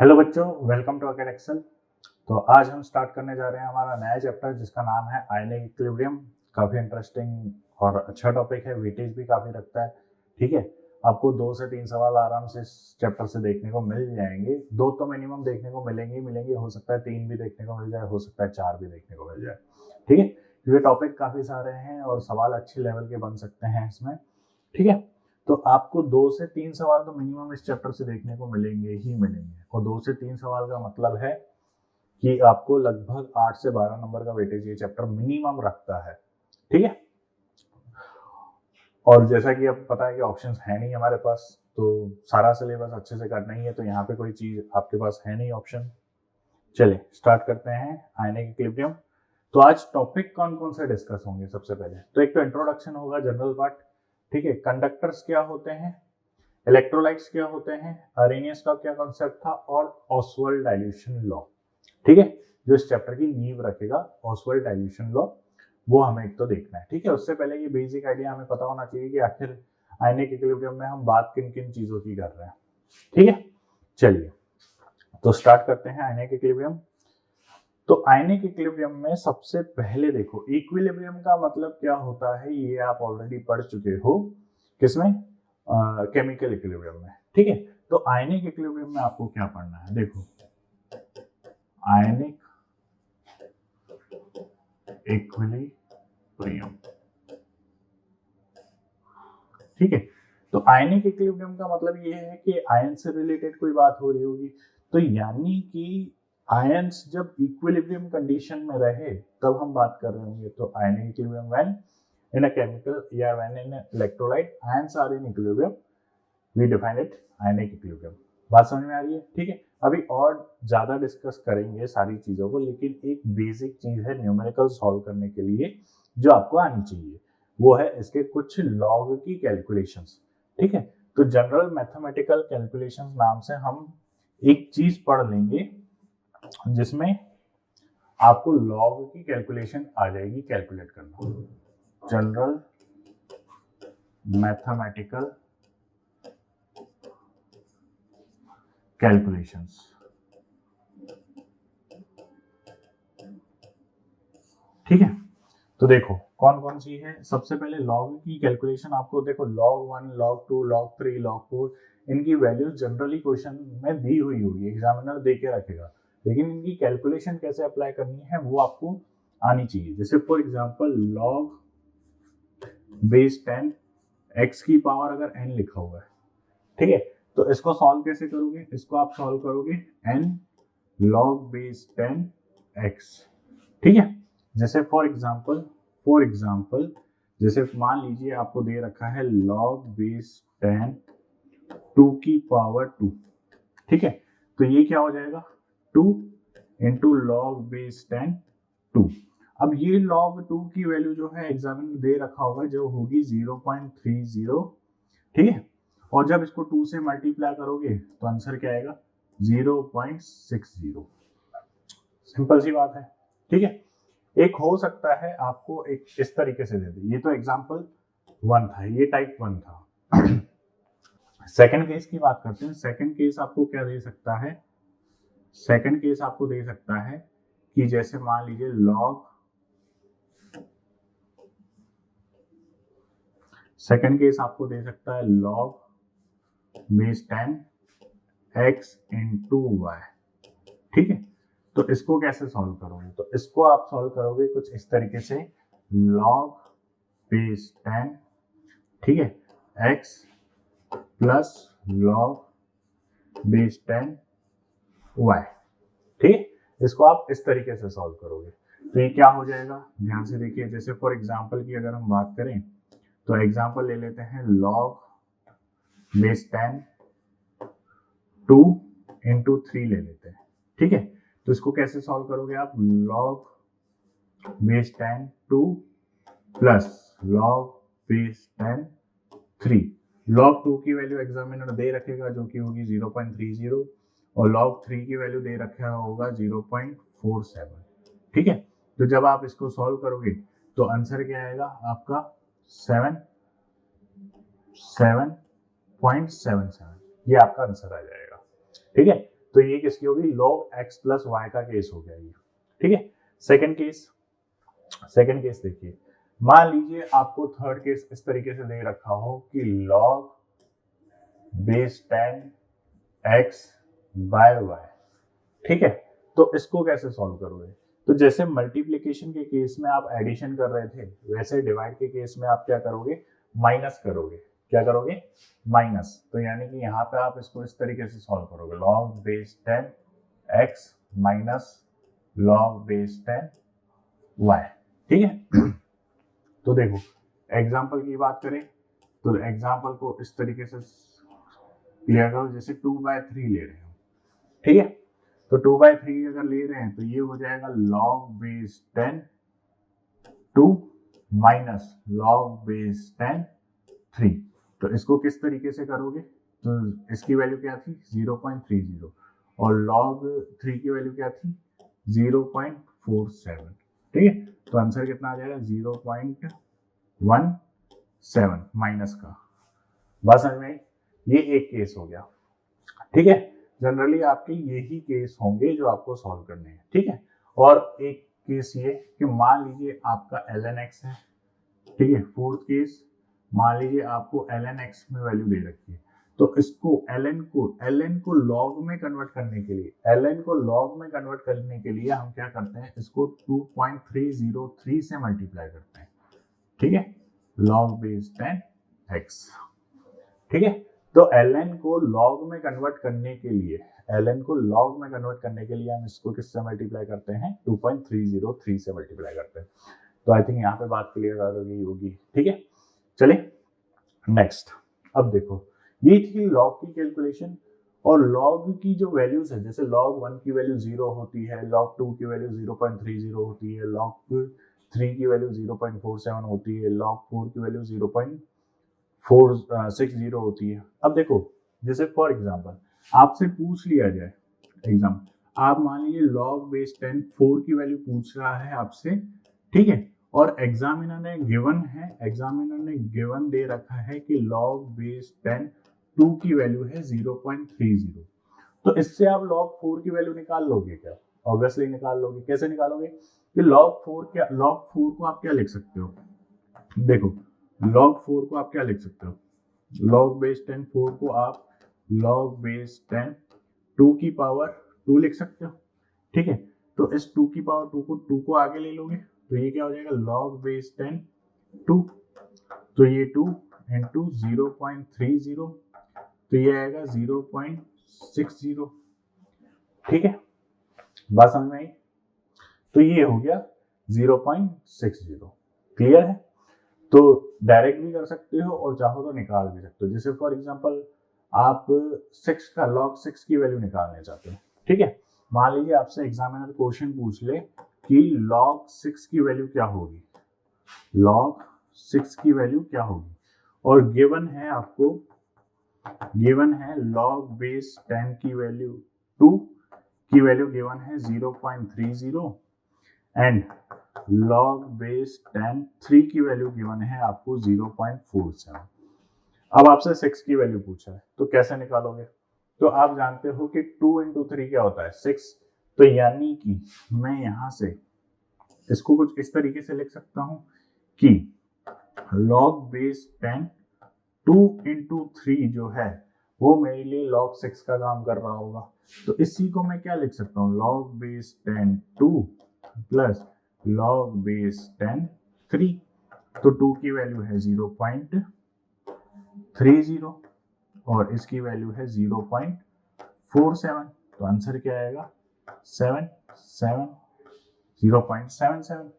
Hello बच्चों, welcome to अकेड Excel. तो आज हम स्टार्ट करने जा रहे हैं हमारा नया चैप्टर जिसका नाम है आयनिक इक्विलिब्रियम। काफ़ी इंटरेस्टिंग और अच्छा टॉपिक है, वेटेज भी काफ़ी रखता है। ठीक है, आपको 2 से 3 सवाल आराम से इस चैप्टर से देखने को मिल जाएंगे। 2 तो मिनिमम देखने को मिलेंगे, हो सकता है 3 भी देखने को मिल जाए, हो सकता है 4 भी देखने को मिल जाए। ठीक है, क्योंकि टॉपिक काफ़ी सारे हैं और सवाल अच्छे लेवल के बन सकते हैं इसमें। ठीक है, तो आपको 2 से 3 सवाल तो मिनिमम इस चैप्टर से देखने को मिलेंगे। और 2 से 3 सवाल का मतलब है कि आपको लगभग 8 से 12 नंबर का वेटेज ये चैप्टर मिनिमम रखता है। ठीक है, और जैसा कि अब पता है कि ऑप्शंस है नहीं हमारे पास, तो सारा सिलेबस अच्छे से करना ही है, तो यहाँ पे कोई चीज आपके पास है नहीं ऑप्शन। चलिए स्टार्ट करते हैं आयनिक इक्विलिब्रियम। तो आज टॉपिक कौन कौन से डिस्कस होंगे? सबसे पहले तो एक तो इंट्रोडक्शन होगा, जनरल पार्ट। ठीक है, कंडक्टर्स क्या होते हैं, इलेक्ट्रोलाइट्स क्या होते हैं, अरेनियस का क्या कॉन्सेप्ट था, और ऑसवाल्ड डाइल्यूशन लॉ। ठीक है, जो इस चैप्टर की नींव रखेगा, ऑसवाल्ड डाइल्यूशन लॉ, वो हमें एक तो देखना है। ठीक है, उससे पहले ये बेसिक आइडिया हमें पता होना चाहिए कि आखिर आयनिक इक्विलिब्रियम में हम बात किन किन चीजों की कर रहे हैं। ठीक है, चलिए तो स्टार्ट करते हैं आयनिक इक्विलिब्रियम। तो आयनिक इक्विलिब्रियम में सबसे पहले देखो, इक्विलिब्रियम का मतलब क्या होता है, ये आप ऑलरेडी पढ़ चुके हो। किसमें? केमिकल इक्विलिब्रियम में। ठीक है, तो आयनिक इक्विलिब्रियम में आपको क्या पढ़ना है? देखो, आयनिक इक्विलिब्रियम। ठीक है, तो आयनिक इक्विलिब्रियम का मतलब ये है कि आयन से रिलेटेड कोई बात हो रही होगी, तो यानी कि आयंस जब इक्विलिब्रियम कंडीशन में रहे तब हम बात कर रहे होंगे। तो ionic equilibrium when in a chemical या when in electrolyte ions are in equilibrium, we define it ionic equilibrium. बात समझ में आ रही है? ठीक है, अभी और ज्यादा डिस्कस करेंगे सारी चीजों को, लेकिन एक बेसिक चीज है न्यूमेरिकल सॉल्व करने के लिए जो आपको आनी चाहिए, वो है इसके कुछ लॉग की कैलकुलेशंस। ठीक है, तो जनरल मैथमेटिकल कैलकुलेशंस नाम से हम एक चीज पढ़ लेंगे जिसमें आपको लॉग की कैलकुलेशन आ जाएगी, कैलकुलेट करना। General mathematical calculations. ठीक है, तो देखो कौन कौन सी है। सबसे पहले लॉग की कैलकुलेशन आपको देखो, log 1, log 2, log 3, log 4, इनकी वैल्यू जनरली क्वेश्चन में दी हुई होगी, एग्जामिनर दे के रखेगा, लेकिन इनकी कैलकुलेशन कैसे अप्लाई करनी है वो आपको आनी चाहिए। जैसे for example log base 10 x की पावर अगर n लिखा हुआ है, ठीक है, तो इसको सॉल्व कैसे करोगे? इसको आप सॉल्व करोगे n log बेस 10 x। ठीक है, जैसे फॉर एग्जाम्पल जैसे मान लीजिए आपको दे रखा है log बेस 10 2 की पावर 2। ठीक है, तो ये क्या हो जाएगा? 2 इंटू लॉग बेस 10 2। अब ये log 2 की वैल्यू जो है एग्जामिनर दे रखा होगा, जो होगी 0.30। ठीक है, और जब इसको 2 से मल्टीप्लाई करोगे तो आंसर क्या आएगा? 0.60। सिंपल सी बात है। ठीक है, एक हो सकता है आपको एक इस तरीके से दे दे, ये तो एग्जाम्पल 1 था, ये टाइप 1 था। सेकंड केस की बात करते हैं। सेकंड केस आपको क्या दे सकता है? सेकंड केस आपको दे सकता है कि जैसे मान लीजिए लॉग, सेकंड केस आपको दे सकता है log base 10 x into Y. ठीक है, तो इसको कैसे सॉल्व करोगे? तो इसको आप सॉल्व करोगे कुछ इस तरीके से, log बेस 10, ठीक है, x plus log base 10 y। ठीक है, इसको आप इस तरीके से सॉल्व करोगे तो ये क्या हो जाएगा? ध्यान से देखिए, जैसे फॉर एग्जांपल की अगर हम बात करें तो एग्जांपल ले लेते हैं log बेस 10 2 इंटू 3 ले लेते हैं। ठीक है, तो इसको कैसे सॉल्व करोगे आप? log base 10 2 plus log base 10 3। log 2 की वैल्यू एग्जामिनर दे रखेगा जो कि होगी 0.30, और log 3 की वैल्यू दे रखा होगा 0.47। ठीक है, तो जब आप इसको सॉल्व करोगे तो आंसर क्या आएगा आपका? 7.77। ये आपका आंसर आ जाएगा। ठीक है, तो ये किसकी होगी, log x प्लस वाई का केस हो गया ये। ठीक है, सेकंड केस देखिए, मान लीजिए आपको थर्ड केस इस तरीके से दे रखा हो कि log base 10 x by Y. ठीक है, तो इसको कैसे सॉल्व करोगे, तो जैसे मल्टीप्लिकेशन के केस में आप एडिशन कर रहे थे, वैसे डिवाइड के केस में आप क्या करोगे, माइनस करोगे। क्या करोगे, माइनस। तो यानी कि यहाँ पे आप इसको इस तरीके से सॉल्व करोगे, log base 10 x minus log base 10 y। ठीक है, तो देखो एग्जाम्पल की बात करें तो एग्जाम्पल को इस तरीके से क्लियर करो, जैसे 2/3 ले रहे हो। ठीक है, तो 2/3 अगर ले रहे हैं तो ये हो जाएगा log base 10 2 minus log base 10 3। तो इसको किस तरीके से करोगे, तो इसकी वैल्यू क्या थी 0.30 और log 3 की वैल्यू क्या थी 0.47। ठीक है, तो आंसर कितना आ जाएगा 0.17 माइनस का। बस समझ में, ये एक केस हो गया। ठीक है, जनरली आपके यही केस होंगे जो आपको सॉल्व करने हैं। ठीक है, और एक केस ये कि मान लीजिए आपका ln x है। ठीक है, फोर्थ केस, मान लीजिए आपको ln x में वैल्यू दे रखी है, तो इसको ln को log में कन्वर्ट करने के लिए हम क्या करते हैं, इसको 2.303 से मल्टीप्लाई करते हैं। ठीक है, log बेस 10x। ठीक है, तो ln को log में कन्वर्ट करने के लिए हम इसको किससे मल्टीप्लाई करते हैं, 2.303 से मल्टीप्लाई करते हैं। तो आई थिंक यहाँ पे बात क्लियर होगी। ठीक है, चलिए नेक्स्ट। अब देखो, ये थी log की कैलकुलेशन, और log की जो वैल्यूज है, जैसे log 1 की वैल्यू 0 होती है, log 2 की वैल्यू 0.30 होती है, log 3 की वैल्यू 0.47 होती है, log 4 की वैल्यू 0.460 होती है। अब देखो, जैसे फॉर एग्जांपल आपसे पूछ लिया जाए एग्जाम, आप मान लीजिए log बेस 10 4 की वैल्यू पूछ रहा है आपसे। ठीक है, और एग्जामिनर ने गिवन दे रखा है कि log बेस 10 2 की वैल्यू है 0.30। तो इससे आप log 4 की वैल्यू निकाल लोगे क्या, ऑब्वियसली निकाल लोगे। कैसे निकालोगे, कि log 4 को आप क्या लिख सकते हो, देखो log 4 को आप क्या लिख सकते हो, log बेस 10 4 को आप log बेस 10 2 की पावर 2 लिख सकते हो। ठीक है, तो इस 2 की पावर 2 को आगे ले लोगे, तो ये क्या हो जाएगा, log बेस 10 2, तो ये 2 इंटू 0.30, तो ये आएगा 0.60। ठीक है, बात समझ में आई, तो ये हो गया 0.60। क्लियर है, तो डायरेक्ट भी कर सकते हो और चाहो तो निकाल भी सकते हो। जैसे फॉर एग्जांपल आप 6 का log 6 की वैल्यू निकालना चाहते हैं। ठीक है, मान लीजिए आपसे एग्जामिनर क्वेश्चन पूछ ले कि log 6 की वैल्यू क्या होगी, और गिवन है log बेस 10 की वैल्यू 2 की वैल्यू गिवन है 0.30 एंड log बेस 10 3 की वैल्यू गिवन है आपको 0.47। अब आपसे 6 की वैल्यू पूछा है, तो कैसे निकालोगे, तो आप जानते हो कि 2 इंटू 3 क्या होता है 6। तो यानी कि मैं यहां से इसको कुछ इस तरीके से लिख सकता हूं कि log बेस 10 2 इंटू 3 जो है वो मेरे लिए log 6 का काम कर रहा होगा। तो इसी को मैं क्या लिख सकता हूँ, log base 10 2 plus log base 10 3। तो 2 की वैल्यू है 0.30 और इसकी वैल्यू है 0.47। तो आंसर क्या आएगा 0.77।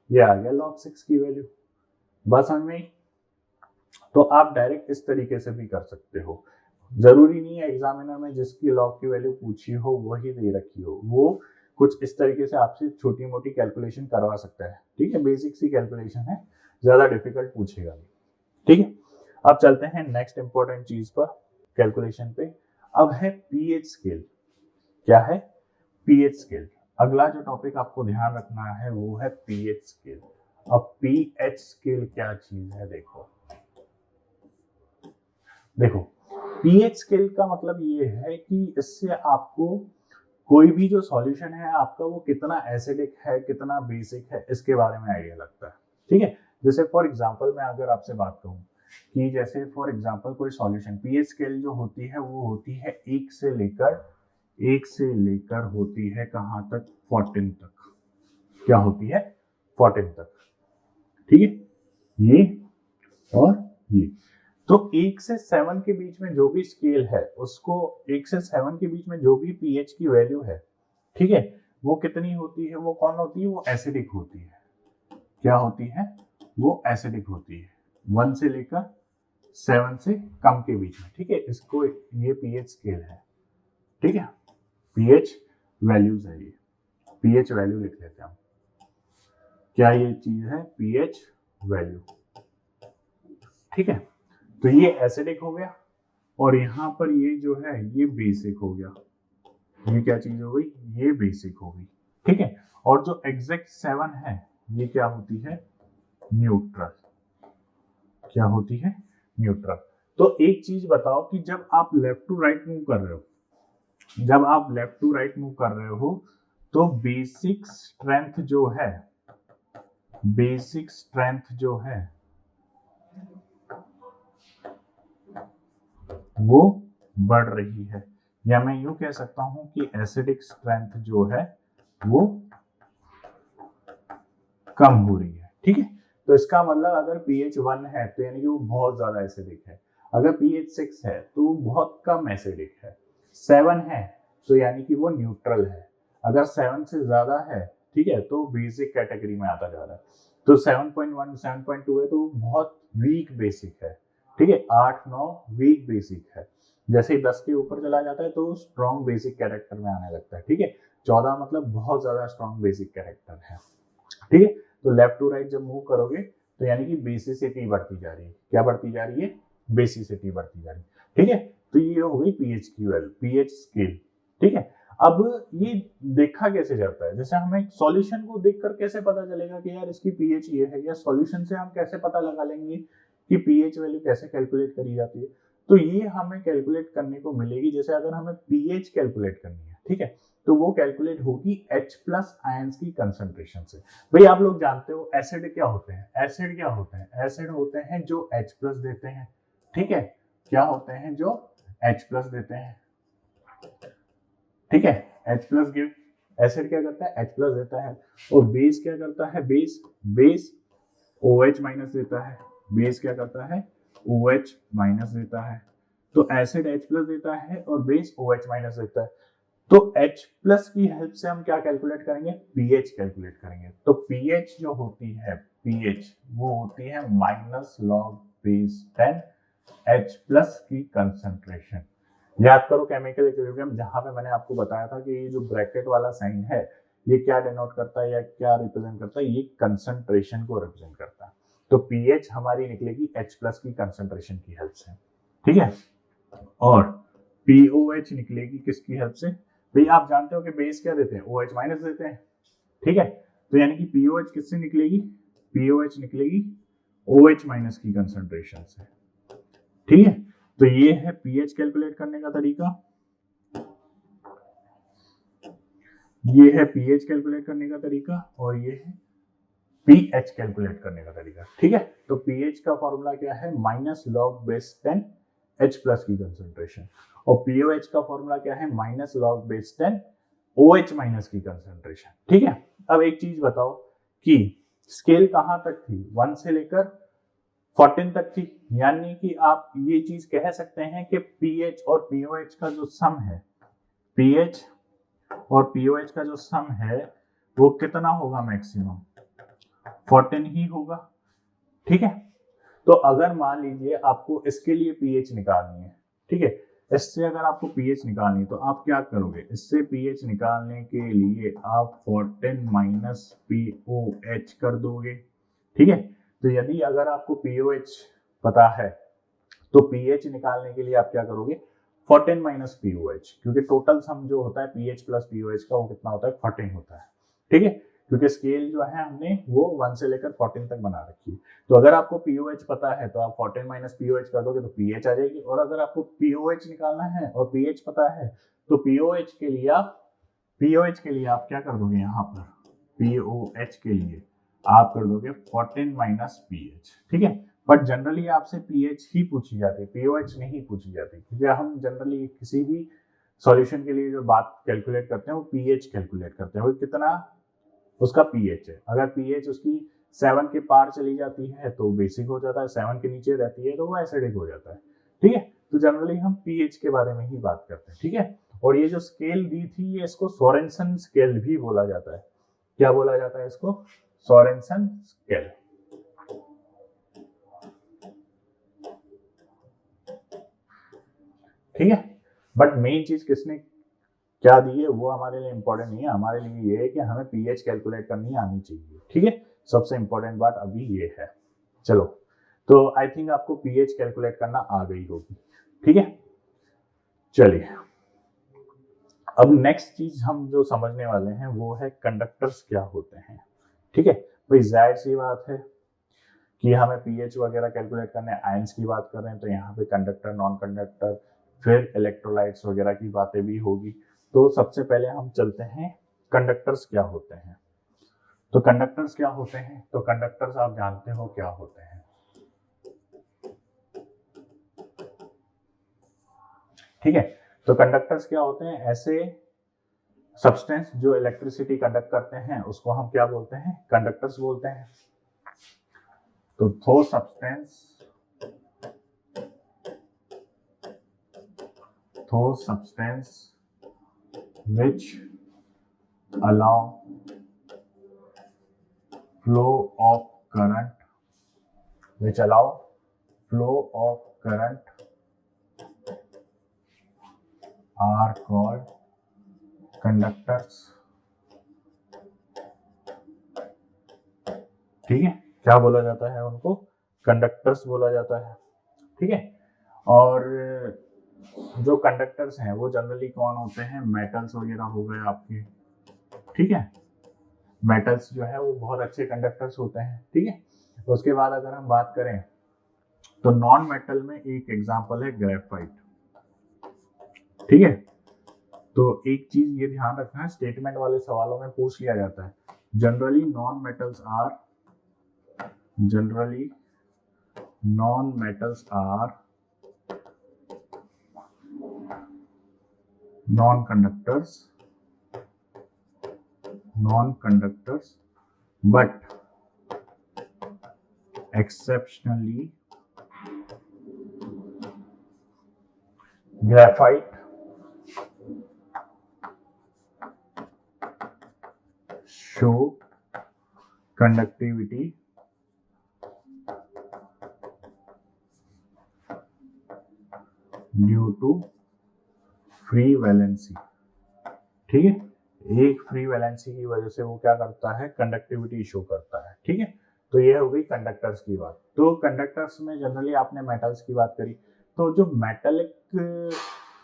ये आ गया log 6 की वैल्यू। बस समझ में, तो आप डायरेक्ट इस तरीके से भी कर सकते हो। जरूरी नहीं है एग्जामिनर में जिसकी log की वैल्यू पूछी हो वही दे रखी हो, वो कुछ इस तरीके से आपसे छोटी मोटी कैलकुलेशन करवा सकता है। ठीक है, बेसिक सी कैलकुलेशन है, ज्यादा डिफिकल्ट पूछेगा नहीं। ठीक है, अब चलते हैं नेक्स्ट इंपॉर्टेंट चीज पर, कैलकुलेशन पे। अब है पीएच स्केल। क्या है, पीएच स्केल। अगला जो टॉपिक आपको ध्यान रखना है वो है पीएच स्केल। अब पीएच स्केल क्या चीज है, देखो पीएच स्केल का मतलब ये है कि इससे आपको कोई भी जो सॉल्यूशन है आपका वो कितना एसिडिक है कितना बेसिक है इसके बारे में आइडिया लगता है। ठीक है, जैसे फॉर एग्जांपल मैं अगर आपसे बात कहूँ कि जैसे फॉर एग्जांपल कोई सॉल्यूशन पीएच स्केल जो होती है वो होती है एक से लेकर होती है कहाँ तक 14 तक। क्या होती है? 14 तक। ठीक है, ये और ये। तो 1 से 7 के बीच में जो भी स्केल है उसको 1 से 7 के बीच में जो भी पीएच की वैल्यू है, ठीक है, वो कितनी होती है? वो कौन होती है? वो एसिडिक होती है। क्या होती है? वो एसिडिक होती है 1 से लेकर 7 से कम के बीच में। ठीक है, इसको ये पीएच स्केल है। ठीक है, पीएच वैल्यूज है, ये पीएच वैल्यू लिख लेते हैं हम। क्या ये चीज है? PH value. ठीक है, तो ये एसिडिक हो गया और यहाँ पर ये जो है ये बेसिक हो गया। ये क्या चीज हो गई? ये बेसिक हो गई। ठीक है, और जो एग्जैक्ट 7 है ये क्या होती है? न्यूट्रल। क्या होती है? न्यूट्रल। तो एक चीज बताओ कि जब आप लेफ्ट टू राइट मूव कर रहे हो, तो बेसिक स्ट्रेंथ जो है वो बढ़ रही है, या मैं यूं कह सकता हूं कि एसिडिक स्ट्रेंथ जो है वो कम हो रही है। ठीक है, तो इसका मतलब अगर pH 1 है तो यानी कि वो बहुत ज्यादा एसिडिक है, अगर pH 6 है तो वो बहुत कम एसिडिक है, 7 है तो यानी कि वो न्यूट्रल है, अगर 7 से ज्यादा है, ठीक है, तो बेसिक कैटेगरी में आता जा रहा है। तो 7.1 7.2 है तो बहुत वीक बेसिक है। ठीक है, 8-9 वीक बेसिक है। जैसे ही 10 के ऊपर चला जाता है तो स्ट्रॉन्ग बेसिक कैरेक्टर में आने लगता है। ठीक है, 14 मतलब बहुत ज्यादा स्ट्रॉन्ग बेसिक कैरेक्टर है। ठीक है, तो लेफ्ट टू राइट जब मूव करोगे तो यानी कि बेसिसिटी बढ़ती जा रही है। क्या बढ़ती जा रही है? बेसिसिटी बढ़ती जा रही है। ठीक है, तो ये हो गई पीएच की वैल्यू, पीएच स्केल। ठीक है, अब ये देखा कैसे जाता है? जैसे हमें सॉल्यूशन को देखकर कैसे पता चलेगा कि यार इसकी पीएच ये है, या सॉल्यूशन से हम कैसे पता लगा लेंगे कि पीएच वैल्यू कैसे कैलकुलेट करी जाती है? तो ये हमें कैलकुलेट करने को मिलेगी। जैसे अगर हमें पीएच कैलकुलेट करनी है, ठीक है, तो वो कैलकुलेट होगी H+ आयंस की कंसंट्रेशन से। भाई आप लोग जानते हो एसिड क्या होते हैं? एसिड होते हैं जो H+ देते हैं। ठीक है, क्या होते हैं? जो H+ देते हैं। ठीक है, H+ गिव। एसिड क्या करता है? H+ देता है। और बेस क्या करता है? बेस OH- देता है। बेस क्या करता है? OH- देता है। तो एसिड H+ देता है और बेस OH- देता है। तो H+ की हेल्प से हम क्या कैलकुलेट करेंगे? पीएच कैलकुलेट करेंगे। तो पीएच जो होती है, पीएच वो होती है -log⁻10 H+ की कंसंट्रेशन। याद करो केमिकल इक्विलिब्रियम, जहां पे मैंने आपको बताया था कि ये जो ब्रैकेट वाला साइन है ये क्या डिनोट करता है या क्या रिप्रेजेंट करता है? ये कंसंट्रेशन को रिप्रेजेंट करता है। तो पीएच हमारी निकलेगी H+ की कंसंट्रेशन की हेल्प से। ठीक है, और पीओएच निकलेगी किसकी हेल्प से? भाई आप जानते हो कि बेस क्या देते हैं? OH- देते हैं। ठीक है, तो यानी कि पीओएच किससे निकलेगी? पीओएच निकलेगी OH- की कंसंट्रेशन से। ठीक है, तो ये है पीएच कैलकुलेट करने का तरीका, ये है पीएच कैलकुलेट करने का तरीका, और ये है पीएच कैलकुलेट करने का तरीका। ठीक है, तो पीएच का फॉर्मूला क्या है? -log⁻10 H+ की कंसंट्रेशन, और पीओएच का फॉर्मूला क्या है? -log⁻10 OH- की कंसंट्रेशन। ठीक है, अब एक चीज बताओ कि स्केल कहां तक थी? 1 से लेकर 14 तक थी, यानी कि आप ये चीज कह सकते हैं कि पीएच और पीओएच का जो सम है, पीएच और पीओएच का जो सम है वो कितना होगा? मैक्सिमम 14 ही होगा। ठीक है, तो अगर मान लीजिए आपको इसके लिए पीएच निकालनी है, ठीक है, इससे अगर आपको पीएच निकालनी है तो आप क्या करोगे? इससे पीएच निकालने के लिए आप 14 - POH कर दोगे। ठीक है, तो यदि अगर आपको पीओएच पता है तो पीएच निकालने के लिए आप क्या करोगे? 14 - POH, क्योंकि टोटल सम जो होता है पीएच + POH का वो कितना होता है? 14 होता है। ठीक है, क्योंकि स्केल जो है हमने वो 1 से लेकर 14 तक बना रखी है। तो अगर आपको पीओएच पता है तो आप 14 माइनस पीओएच कर दोगे तो पीएच आ जाएगी, और अगर आपको पीओएच निकालना है और पीएच पता है तो पीओएच के लिए आप क्या कर दोगे, यहाँ पर पीओएच के लिए आप कर दोगे 14 माइनस पीएच, ठीक है। बट जनरली आपसे पीएच ही पूछी जाती है, पीओएच नहीं पूछी जाती, क्योंकि हम जनरली किसी भी सॉल्यूशन के लिए जो बात कैलकुलेट करते हैं वो पीएच कैलकुलेट करते हैं, वो कितना उसका पीएच है। अगर पीएच उसकी 7 के पार चली जाती है तो बेसिक हो जाता है, 7 के नीचे रहती है तो वो एसिडिक हो जाता है, ठीक है। तो जनरली हम पीएच के बारे में ही बात करते हैं, ठीक है। और ये जो स्केल दी थी ये इसको सोरेनसन स्केल भी बोला जाता है। क्या बोला जाता है इसको? Sorensen scale. ठीक है। बट मेन चीज किसने क्या दी है वो हमारे लिए इंपॉर्टेंट नहीं है, हमारे लिए ये है कि हमें पीएच कैलकुलेट करनी आनी चाहिए, ठीक है। सबसे इंपॉर्टेंट बात अभी ये है। चलो, तो आई थिंक आपको पीएच कैलकुलेट करना आ गई होगी, ठीक है। चलिए, अब नेक्स्ट चीज हम जो समझने वाले हैं वो है कंडक्टर्स क्या होते हैं, ठीक है। भाई जाहिर सी बात है कि हमें पीएच वगैरह कैलकुलेट करने, आयंस की बात कर रहे हैं तो यहाँ पे कंडक्टर, नॉन कंडक्टर, फिर इलेक्ट्रोलाइट्स वगैरह की बातें भी होगी। तो सबसे पहले हम चलते हैं कंडक्टर्स क्या होते हैं। तो कंडक्टर्स क्या होते हैं, तो कंडक्टर्स आप जानते हो क्या होते हैं, ठीक है। तो कंडक्टर्स क्या होते हैं? ऐसे सब्सटेंस जो इलेक्ट्रिसिटी कंडक्ट करते हैं उसको हम क्या बोलते हैं? कंडक्टर्स बोलते हैं। तो those substance which allow flow of current are called conductors, ठीक है। क्या बोला जाता है उनको? कंडक्टर्स बोला जाता है, ठीक है। और जो कंडक्टर्स हैं वो जनरली कौन होते हैं? मेटल्स वगैरह हो गए आपके, ठीक है। मेटल्स जो है वो बहुत अच्छे कंडक्टर्स होते हैं, ठीक है। उसके बाद अगर हम बात करें तो नॉन मेटल में एक एग्जांपल है ग्रेफाइट, ठीक है। तो एक चीज ये ध्यान रखना है, स्टेटमेंट वाले सवालों में पूछ लिया जाता है, generally non metals are non-conductors but exceptionally graphite show conductivity due to free valency, ठीक है। एक फ्री वैलेंसी की वजह से वो क्या करता है? कंडक्टिविटी शो करता है, ठीक है। तो ये हो गई कंडक्टर्स की बात। तो कंडक्टर्स में जनरली आपने मेटल्स की बात करी, तो जो मेटेलिक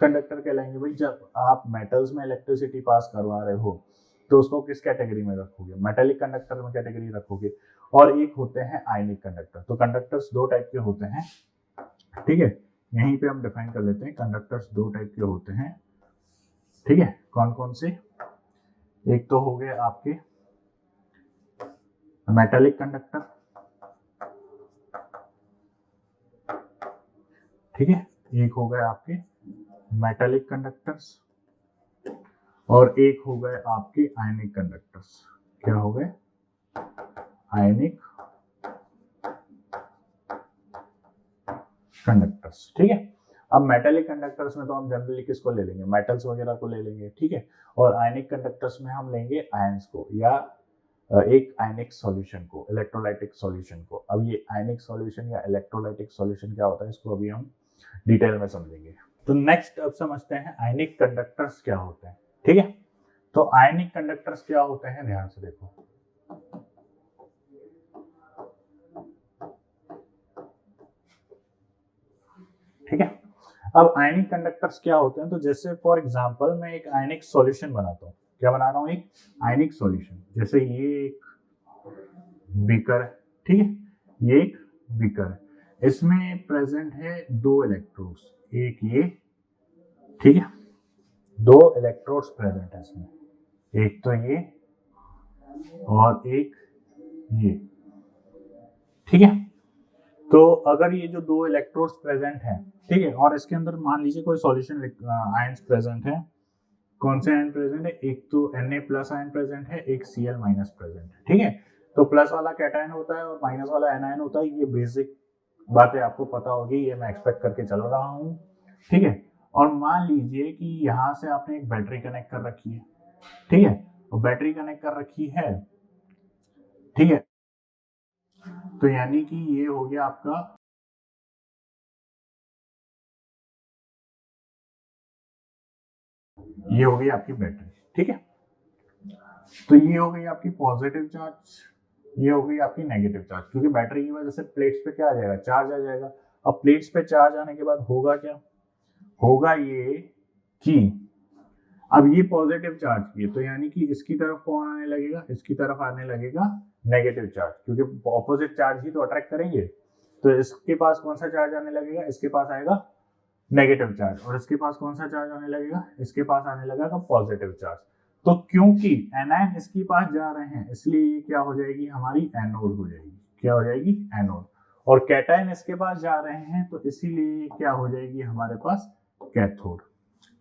कंडक्टर कहलाएंगे भाई, जब आप मेटल्स में इलेक्ट्रिसिटी पास करवा रहे हो तो उसको किस कैटेगरी में रखोगे? मेटेलिक कंडक्टर में कैटेगरी रखोगे। और एक होते हैं आयनिक कंडक्टर। तो कंडक्टर्स दो टाइप के होते हैं, ठीक है। यहीं पे हम डिफाइन कर लेते हैं, कंडक्टर्स दो टाइप के होते हैं, ठीक है। कौन कौन से? एक तो हो गए आपके मेटेलिक कंडक्टर, ठीक है। एक हो गए आपके मेटेलिक कंडक्टर्स और एक हो गए आपके आयनिक कंडक्टर्स। क्या हो गए? आयनिक कंडक्टर्स, ठीक है। अब मेटेलिक कंडक्टर्स में तो हम जनरली किसको ले लेंगे? मेटल्स वगैरह को ले लेंगे, ठीक है। और आयनिक कंडक्टर्स में हम लेंगे आयंस को या एक आयनिक सॉल्यूशन को, इलेक्ट्रोलाइटिक सॉल्यूशन को। अब ये आयनिक सॉल्यूशन या इलेक्ट्रोलाइटिक सॉल्यूशन क्या होता है इसको अभी हम डिटेल में समझेंगे। तो नेक्स्ट अब समझते हैं आयनिक कंडक्टर्स क्या होते हैं, ठीक है। तो आयनिक कंडक्टर्स क्या होते हैं, ध्यान से देखो। ठीक है। अब आयनिक कंडक्टर्स क्या होते हैं? तो जैसे फॉर एग्जांपल मैं एक आयनिक सॉल्यूशन बनाता हूँ, क्या बना रहा हूँ, एक आयनिक सॉल्यूशन। जैसे ये एक बीकर है, ठीक है, ये एक बीकर है, इसमें प्रेजेंट है 2 इलेक्ट्रोड्स, एक ये, ठीक है, 2 इलेक्ट्रोड्स प्रेजेंट है इसमें, एक तो ये और एक ये, ठीक है। तो अगर ये जो 2 इलेक्ट्रोड्स प्रेजेंट हैं, ठीक है, और इसके अंदर मान लीजिए कोई सॉल्यूशन आयंस प्रेजेंट है, कौन से आयन प्रेजेंट है, एक तो Na+ आयन प्रेजेंट है, एक Cl- प्रेजेंट है, ठीक है। तो प्लस वाला कैटायन होता है और माइनस वाला एनायन होता है, ये बेसिक बातें आपको पता होगी, ये मैं एक्सपेक्ट करके चल रहा हूँ, ठीक है। और मान लीजिए कि यहाँ से आपने एक बैटरी कनेक्ट कर रखी है, ठीक है, और बैटरी कनेक्ट कर रखी है, ठीक है, तो यानी कि ये हो गया आपका, ये हो गई आपकी बैटरी, ठीक है। तो ये हो गई आपकी पॉजिटिव चार्ज, ये हो गई आपकी नेगेटिव चार्ज, क्योंकि बैटरी की वजह से प्लेट्स पे क्या आ जाएगा, चार्ज आ जाएगा। अब प्लेट्स पे चार्ज आने के बाद होगा क्या, होगा ये कि अब ये पॉजिटिव चार्ज की है, तो यानी कि इसकी तरफ कौन आने लगेगा, इसकी तरफ आने लगेगा नेगेटिव चार्ज, क्योंकि ऑपोजिट चार्ज ही तो अट्रैक्ट करेंगे। तो इसके पास कौन सा चार्ज आने लगेगा, इसके पास आएगा नेगेटिव चार्ज, और इसके पास कौन सा चार्ज आने लगेगा, इसके पास आने लगेगा पॉजिटिव चार्ज। तो क्योंकि एनायन इसके पास जा रहे हैं, इसलिए ये क्या हो जाएगी, हमारी एनोड हो जाएगी, क्या हो जाएगी, एनोड। और कैटायन इसके पास जा रहे हैं, तो इसीलिए क्या हो जाएगी हमारे पास, कैथोड,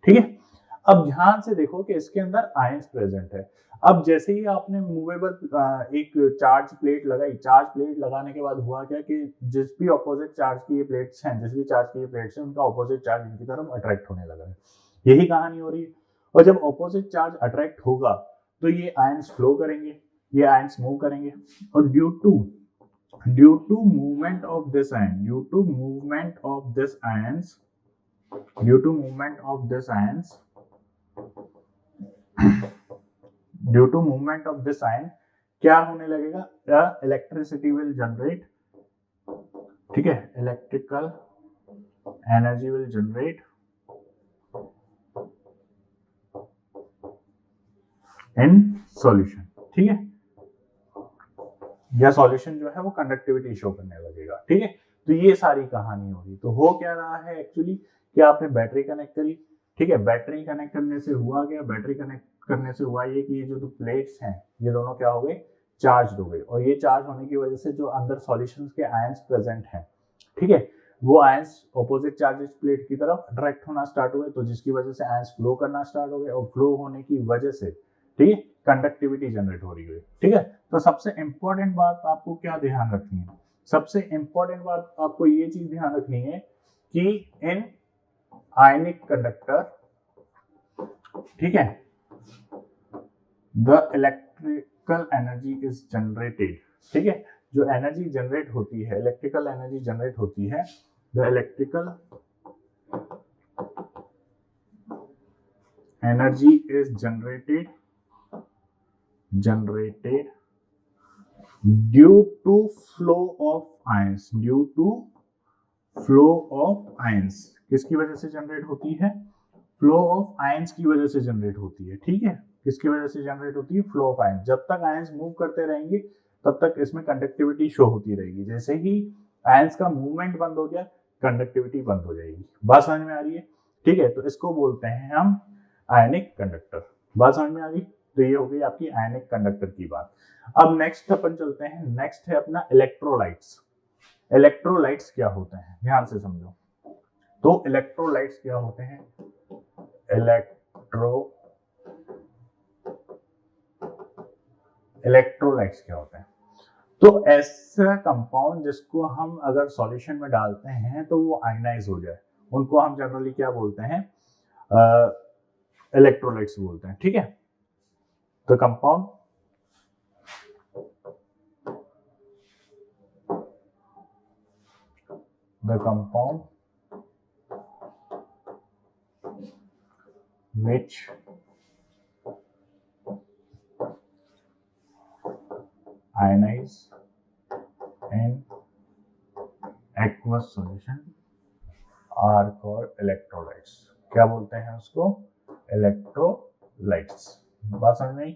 ठीक है। अब ध्यान से देखो कि इसके अंदर आयंस प्रेजेंट है। अब जैसे ही आपने मूवेबल एक चार्ज प्लेट लगाई, चार्ज प्लेट लगाने के बाद हुआ क्या कि जिस भी ऑपोजिट चार्ज की ये प्लेट्स हैं, जिस भी चार्ज की ये प्लेट्स हैं, उनका ऑपोजिट चार्ज इनकी तरफ अट्रैक्ट होने लगा है, यही कहानी हो रही है। और जब ऑपोजिट चार्ज अट्रैक्ट होगा तो ये आयंस फ्लो करेंगे, ये आयंस मूव करेंगे, और due to movement of this ion, due to movement of this ions, due to movement of this ions, due to movement of this ion क्या होने लगेगा, इलेक्ट्रिसिटी विल जनरेट, ठीक है, electrical energy will generate in solution, ठीक है, या solution जो है वो कंडक्टिविटी शो करने लगेगा, ठीक है। तो ये सारी कहानी होगी। तो हो क्या रहा है एक्चुअली कि आपने बैटरी कनेक्ट करी, ठीक है, बैटरी कनेक्ट करने से हुआ क्या, बैटरी कनेक्ट करने से हुआ ये कि ये जो दो प्लेट्स हैं ये दोनों क्या हो गए, चार्ज हो गए, और ये चार्ज होने की वजह से जो अंदर सॉल्यूशन के आयंस प्रेजेंट हैं, ठीक है, वो आयंस ऑपोजिट चार्जेस प्लेट की तरफ अट्रैक्ट होना स्टार्ट हुए, तो जिसकी वजह से आयंस फ्लो करना स्टार्ट हो गए, और फ्लो होने की वजह से, ठीक है, कंडक्टिविटी जनरेट हो रही है, ठीक है। तो सबसे इंपॉर्टेंट बात आपको क्या ध्यान रखनी है, सबसे इंपॉर्टेंट बात आपको ये चीज ध्यान रखनी है कि इन आयनिक कंडक्टर, ठीक है, the electrical energy is generated, ठीक है, जो एनर्जी जनरेट होती है, इलेक्ट्रिकल एनर्जी जनरेट होती है, the electrical energy is generated due to flow of ions, due to flow of ions, किसकी वजह से जनरेट होती है, फ्लो ऑफ आयंस की वजह से जनरेट होती है, ठीक है, किसकी वजह से जनरेट होती है, फ्लो ऑफ आयंस। जब तक आयंस मूव करते रहेंगे तब तक इसमें कंडक्टिविटी शो होती रहेगी, जैसे ही आयंस का मूवमेंट बंद हो गया कंडक्टिविटी बंद हो जाएगी। बात समझ में आ रही है, ठीक है, तो इसको बोलते हैं हम आयनिक कंडक्टर। बात समझ में आ गई, तो ये हो गई आपकी आयनिक कंडक्टर की बात। अब नेक्स्ट अपन चलते हैं, नेक्स्ट है अपना इलेक्ट्रोलाइट्स। इलेक्ट्रोलाइट्स क्या होते हैं, ध्यान से समझो। तो इलेक्ट्रोलाइट्स क्या होते हैं, इलेक्ट्रोलाइट्स क्या होते हैं, तो ऐसा कंपाउंड जिसको हम अगर सॉल्यूशन में डालते हैं तो वो आयनाइज हो जाए, उनको हम जनरली क्या बोलते हैं, इलेक्ट्रोलाइट्स बोलते हैं, ठीक है। तो compound which ionize in aqueous solution are called electrolytes। क्या बोलते हैं उसको, इलेक्ट्रोलाइट्स, बात समझ में आई?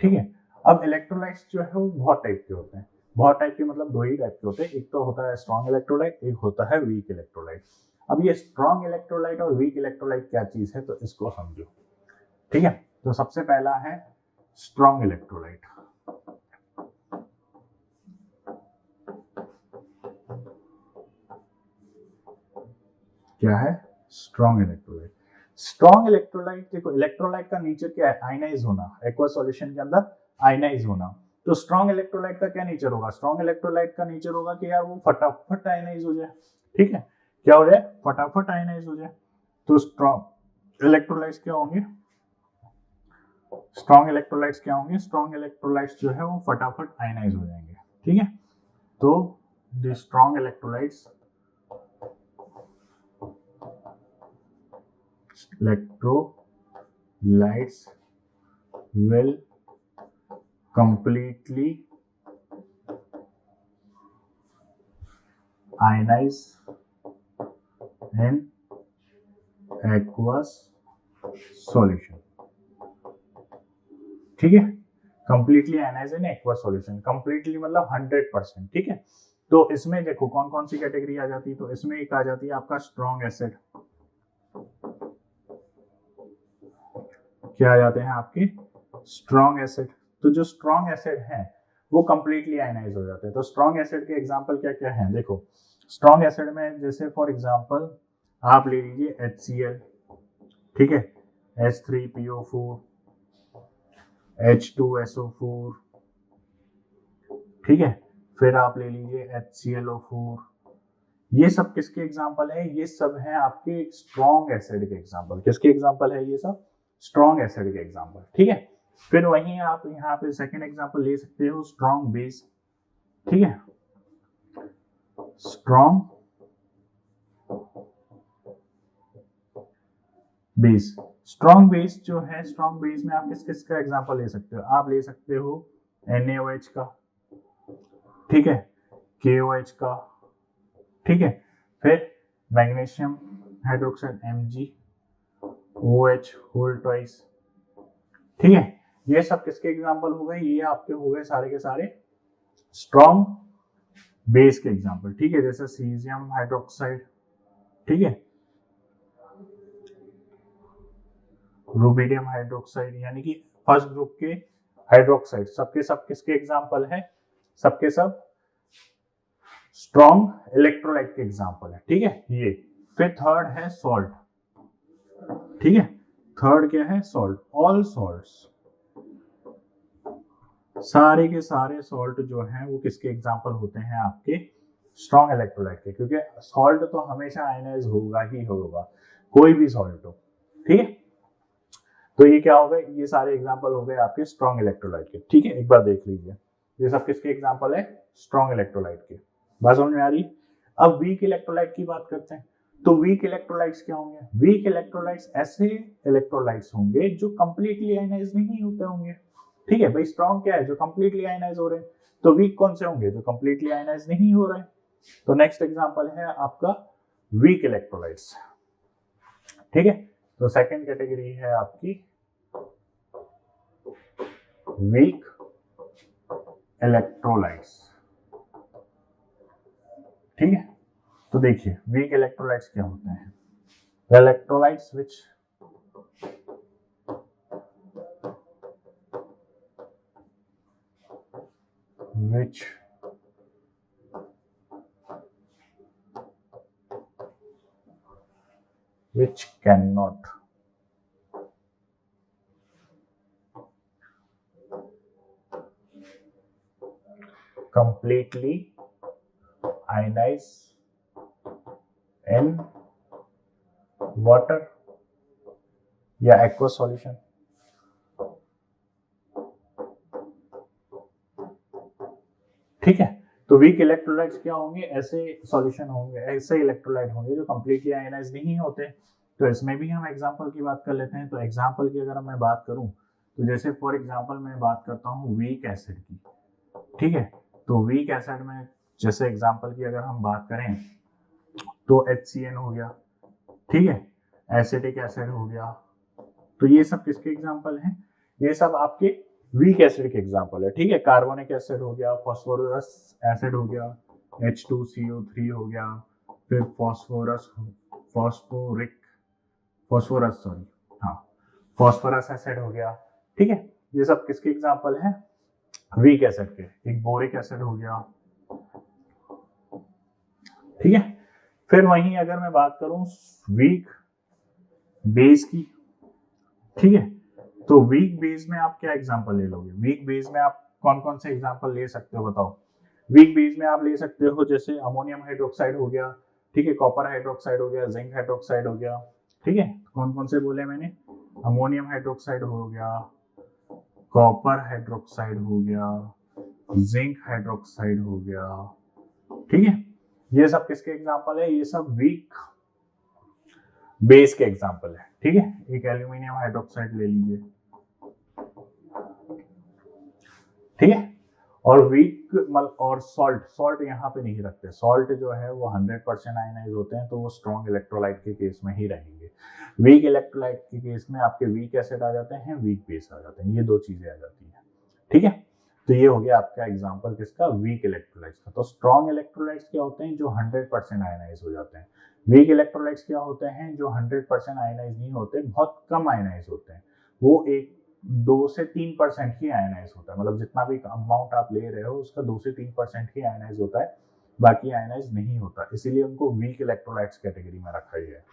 ठीक है। अब इलेक्ट्रोलाइट्स जो है वो बहुत टाइप के होते हैं। बहुत टाइप के मतलब दो ही टाइप के होते हैं, एक तो होता है स्ट्रॉन्ग इलेक्ट्रोलाइट, एक होता है वीक इलेक्ट्रोलाइट। अब ये स्ट्रॉन्ग इलेक्ट्रोलाइट और वीक इलेक्ट्रोलाइट क्या चीज है, तो इसको समझो। ठीक है, तो सबसे पहला है स्ट्रॉन्ग इलेक्ट्रोलाइट। क्या है? Strong electrolyte. स्ट्रॉन्ग इलेक्ट्रोलाइट, देखो इलेक्ट्रोलाइट का नेचर क्या है? आयनाइज होना, एक्वा सॉल्यूशन के अंदर आयनाइज होना। तो स्ट्रॉन्ग इलेक्ट्रोलाइट का क्या नेचर होगा? स्ट्रॉन्ग इलेक्ट्रोलाइट का नेचर होगा कि यार वो फटाफट आयनाइज हो जाए। ठीक है, क्या हो जाए? फटाफट आयनाइज हो जाए। तो स्ट्रॉन्ग इलेक्ट्रोलाइट्स क्या होंगे? स्ट्रॉन्ग इलेक्ट्रोलाइट्स क्या होंगे? स्ट्रॉन्ग इलेक्ट्रोलाइट्स जो है वो फटाफट आयनाइज हो जाएंगे। ठीक है, तो the strong electrolytes will completely ionize in aqueous solution। ठीक है, completely ionize in aqueous solution. Completely मतलब 100%। ठीक है, तो इसमें देखो कौन कौन सी कैटेगरी आ जाती है। तो इसमें एक आ जाती है आपका स्ट्रॉन्ग एसिड। क्या आ जाते हैं आपके? Strong acid. तो जो स्ट्रॉन्ग एसिड है वो कंप्लीटली आयनाइज हो जाते हैं। तो स्ट्रॉन्ग एसिड के एग्जांपल क्या क्या हैं? देखो स्ट्रॉन्ग एसिड में जैसे फॉर एग्जांपल आप ले लीजिए HCl। ठीक है, H3PO4, H2SO4। ठीक है, फिर आप ले लीजिए HClO4। ये सब किसके एग्जांपल है? ये सब है आपके स्ट्रॉन्ग एसिड के एग्जांपल। किसके एग्जांपल है ये सब? स्ट्रॉन्ग एसिड के एग्जांपल। ठीक है, फिर वहीं आप यहाँ पे सेकंड एग्जांपल ले सकते हो स्ट्रॉन्ग बेस। ठीक है, स्ट्रॉन्ग बेस। स्ट्रॉन्ग बेस जो है, स्ट्रॉन्ग बेस में आप किस किस का एग्जांपल ले सकते हो? आप ले सकते हो NaOH का, ठीक है, KOH का, ठीक है, फिर magnesium hydroxide MgOH whole twice. ठीक है, ये सब किसके एग्जांपल हो गए? ये आपके हो गए सारे के सारे स्ट्रॉन्ग बेस के एग्जांपल। ठीक है, जैसे सीजियम हाइड्रोक्साइड, ठीक है, रुबिडियम हाइड्रोक्साइड, यानी कि फर्स्ट ग्रुप के हाइड्रोक्साइड सबके सब किसके एग्जांपल है? सबके सब स्ट्रॉन्ग इलेक्ट्रोलाइट के एग्जांपल है। ठीक है, ये। फिर थर्ड है सॉल्ट। ठीक है, थर्ड क्या है? सॉल्ट। ऑल सॉल्ट्स, सारे के सारे सॉल्ट जो हैं वो किसके एग्जांपल होते हैं? आपके स्ट्रॉन्ग इलेक्ट्रोलाइट के। क्योंकि सॉल्ट तो हमेशा आयनाइज होगा ही होगा, कोई भी सॉल्ट हो। ठीक है, तो ये क्या हो गए? ये सारे एग्जांपल हो गए आपके स्ट्रॉन्ग इलेक्ट्रोलाइट के। ठीक है, एक बार देख लीजिए, ये सब किसके एग्जांपल है? स्ट्रॉन्ग इलेक्ट्रोलाइट के। बात समझ में आ रही है? अब वीक इलेक्ट्रोलाइट की बात करते हैं। तो वीक इलेक्ट्रोलाइट्स क्या होंगे? वीक इलेक्ट्रोलाइट्स ऐसे इलेक्ट्रोलाइट्स होंगे जो कंप्लीटली आयनाइज नहीं होते होंगे। ठीक है भाई, स्ट्रॉन्ग क्या है? जो कंप्लीटली आयनाइज हो रहे हैं। तो वीक कौन से होंगे? जो कंप्लीटली आयनाइज नहीं हो रहे हैं। तो नेक्स्ट एग्जांपल है आपका वीक इलेक्ट्रोलाइट्स। ठीक है, तो सेकंड कैटेगरी है आपकी वीक इलेक्ट्रोलाइट्स। ठीक है, तो देखिए वीक इलेक्ट्रोलाइट्स क्या होते हैं? Electrolytes which cannot completely ionize in water या aqueous solution। ठीक है, तो वीक इलेक्ट्रोलाइट्स क्या होंगे? ऐसे सॉल्यूशन होंगे, ऐसे इलेक्ट्रोलाइट होंगे जो कंप्लीटली आयनाइज नहीं होते। तो इसमें भी हम एग्जांपल की बात कर लेते हैं। तो एग्जांपल की अगर मैं बात करूं, तो जैसे फॉर एग्जांपल मैं बात करता हूं वीक एसिड की। ठीक है, तो वीक एसिड में जैसे एग्जांपल की अगर हम बात करें तो HCN हो गया, ठीक है, एसिटिक एसिड हो गया। तो ये सब किसके एग्जांपल हैं? ये सब आपके वीक एसिड के एग्जांपल है, ठीक है। कार्बोनिक एसिड हो गया, फास्फोरस एसिड हो गया, H2CO3 हो गया, फिर फास्फोरस एसिड हो गया, ठीक है। ये सब किसके एग्जांपल है? वीक एसिड के। एक बोरिक एसिड हो गया, ठीक है। फिर वहीं अगर मैं बात करूं वीक बेस की, ठीक है, तो वीक बेस में आप क्या एग्जांपल ले लोगे? वीक बेस में आप कौन कौन से एग्जांपल ले सकते हो बताओ? वीक बेस में आप ले सकते हो जैसे अमोनियम हाइड्रोक्साइड हो गया, ठीक है, कॉपर हाइड्रोक्साइड हो गया, जिंक हाइड्रोक्साइड हो गया, ठीक है। कौन कौन से बोले मैंने? अमोनियम हाइड्रोक्साइड हो गया, कॉपर हाइड्रोक्साइड हो गया, जिंक हाइड्रोक्साइड हो गया, ठीक है। ये सब किसके एग्जांपल है? ये सब वीक बेस के एग्जांपल है, ठीक है। एक एल्यूमिनियम हाइड्रोक्साइड ले लीजिए, ठीक है। और वीक और सॉल्ट यहाँ पे नहीं रखते। सॉल्ट जो है वो 100% आयनाइज होते हैं, तो वो स्ट्रॉन्ग इलेक्ट्रोलाइट के केस में ही रहेंगे। वीक इलेक्ट्रोलाइट के केस में आपके वीक एसिड आ जाते हैं, वीक बेस आ जाते हैं, ये दो चीजें आ जाती हैं, ठीक है। तो ये हो गया आपका एग्जाम्पल किसका? वीक इलेक्ट्रोलाइट्स का। तो स्ट्रॉन्ग इलेक्ट्रोलाइट्स क्या होते हैं? जो 100% आयनाइज हो जाते हैं। वीक इलेक्ट्रोलाइट्स क्या होते हैं? जो 100% आयनाइज नहीं होते, बहुत कम आयनाइज होते हैं। वो 2 से 3% ही आयनाइज होता है, मतलब जितना भी अमाउंट आप ले रहे हो उसका 2 से 3% ही आयनाइज होता है, बाकी आयनाइज नहीं होता, इसीलिए उनको वीक इलेक्ट्रोलाइट्स कैटेगरी में रखा गया है।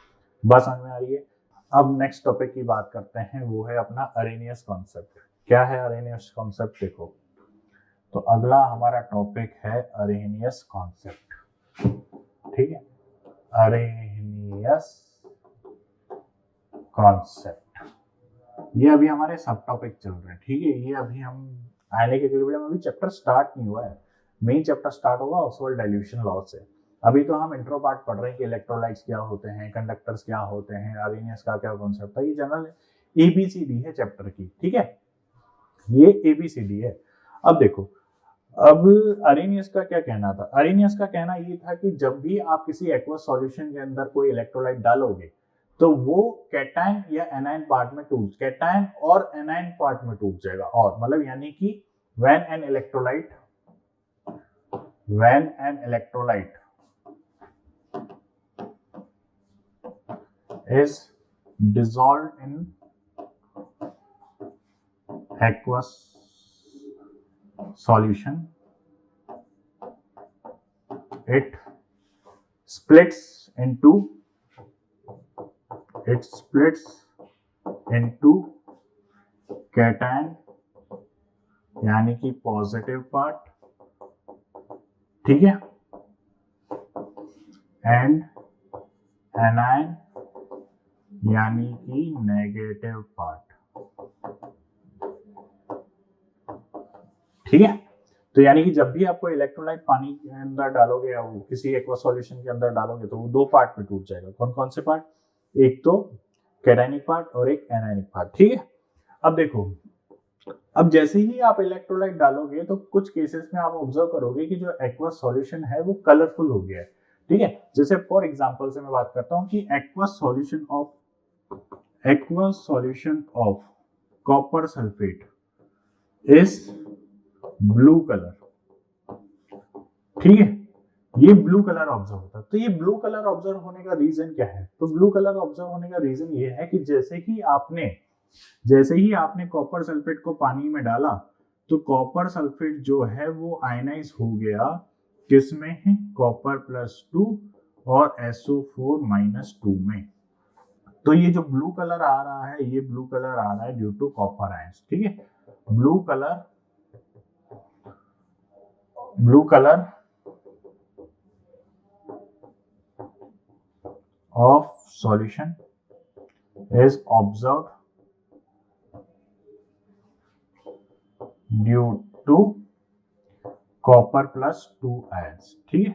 बस समझ में आ रही है? अब नेक्स्ट टॉपिक की बात करते हैं, वो है अपना अरेनियस कॉन्सेप्ट। क्या है अरेनियस कॉन्सेप्ट? देखो, तो अगला हमारा टॉपिक है अरेनियस कॉन्सेप्ट, ठीक है। अरेनियस कॉन्सेप्ट, ये अभी हमारे सब टॉपिक चल रहे हैं, ठीक है। ये अभी हम आने के इक्विलिब्रियम में अभी चैप्टर स्टार्ट नहीं हुआ है, मेन चैप्टर स्टार्ट होगा ऑसवाल्ड डाइल्यूशन लॉ से। अभी तो हम इंट्रो पार्ट पढ़ रहे हैं कि इलेक्ट्रोलाइट्स क्या होते हैं, कंडक्टर्स क्या होते हैं, अरेनियस का क्या कॉन्सेप्ट है। ये जनरल एबीसीडी है चैप्टर की, ठीक है, ये एबीसीडी है। अब देखो, अब अरेनियस का क्या कहना था? अरेनियस का कहना ये था कि जब भी आप किसी एक्वस सॉल्यूशन के अंदर कोई इलेक्ट्रोलाइट डालोगे तो वो कैटायन या एनायन पार्ट में कैटायन और एनायन पार्ट में टूट जाएगा। और मतलब यानी कि when an electrolyte is dissolved in aqueous solution, it splits into cation यानी कि पॉजिटिव पार्ट, ठीक है, एंड एनायन यानी कि नेगेटिव पार्ट, ठीक है। तो यानी कि जब भी आपको इलेक्ट्रोलाइट पानी के अंदर डालोगे या वो किसी एक्वा सॉल्यूशन के अंदर डालोगे तो वो दो पार्ट में टूट जाएगा। कौन कौन से पार्ट? एक तो कैटायनिक पार्ट और एक एनायनिक पार्ट, ठीक है। अब देखो, अब जैसे ही आप इलेक्ट्रोलाइट डालोगे तो कुछ केसेस में आप ऑब्जर्व करोगे कि जो एक्वा सॉल्यूशन है वो कलरफुल हो गया है, ठीक है। जैसे फॉर एग्जांपल से मैं बात करता हूं कि aqua solution of copper sulphate is blue colour, ठीक है। ये ब्लू कलर ऑब्जर्व होता है। तो ये ब्लू कलर ऑब्जर्व होने का रीजन क्या है? तो ब्लू कलर ऑब्जर्व होने का रीजन ये है कि जैसे ही आपने कॉपर सल्फेट को पानी में डाला तो कॉपर सल्फेट जो है वो आयनाइज हो गया, किसमें है? कॉपर +2 और SO4-2 में। तो ये जो ब्लू कलर आ रहा है, ये ब्लू कलर आ रहा है ड्यू टू कॉपर आयंस, ठीक है। Blue colour of solution is observed due to copper +2 ions, ठीक है।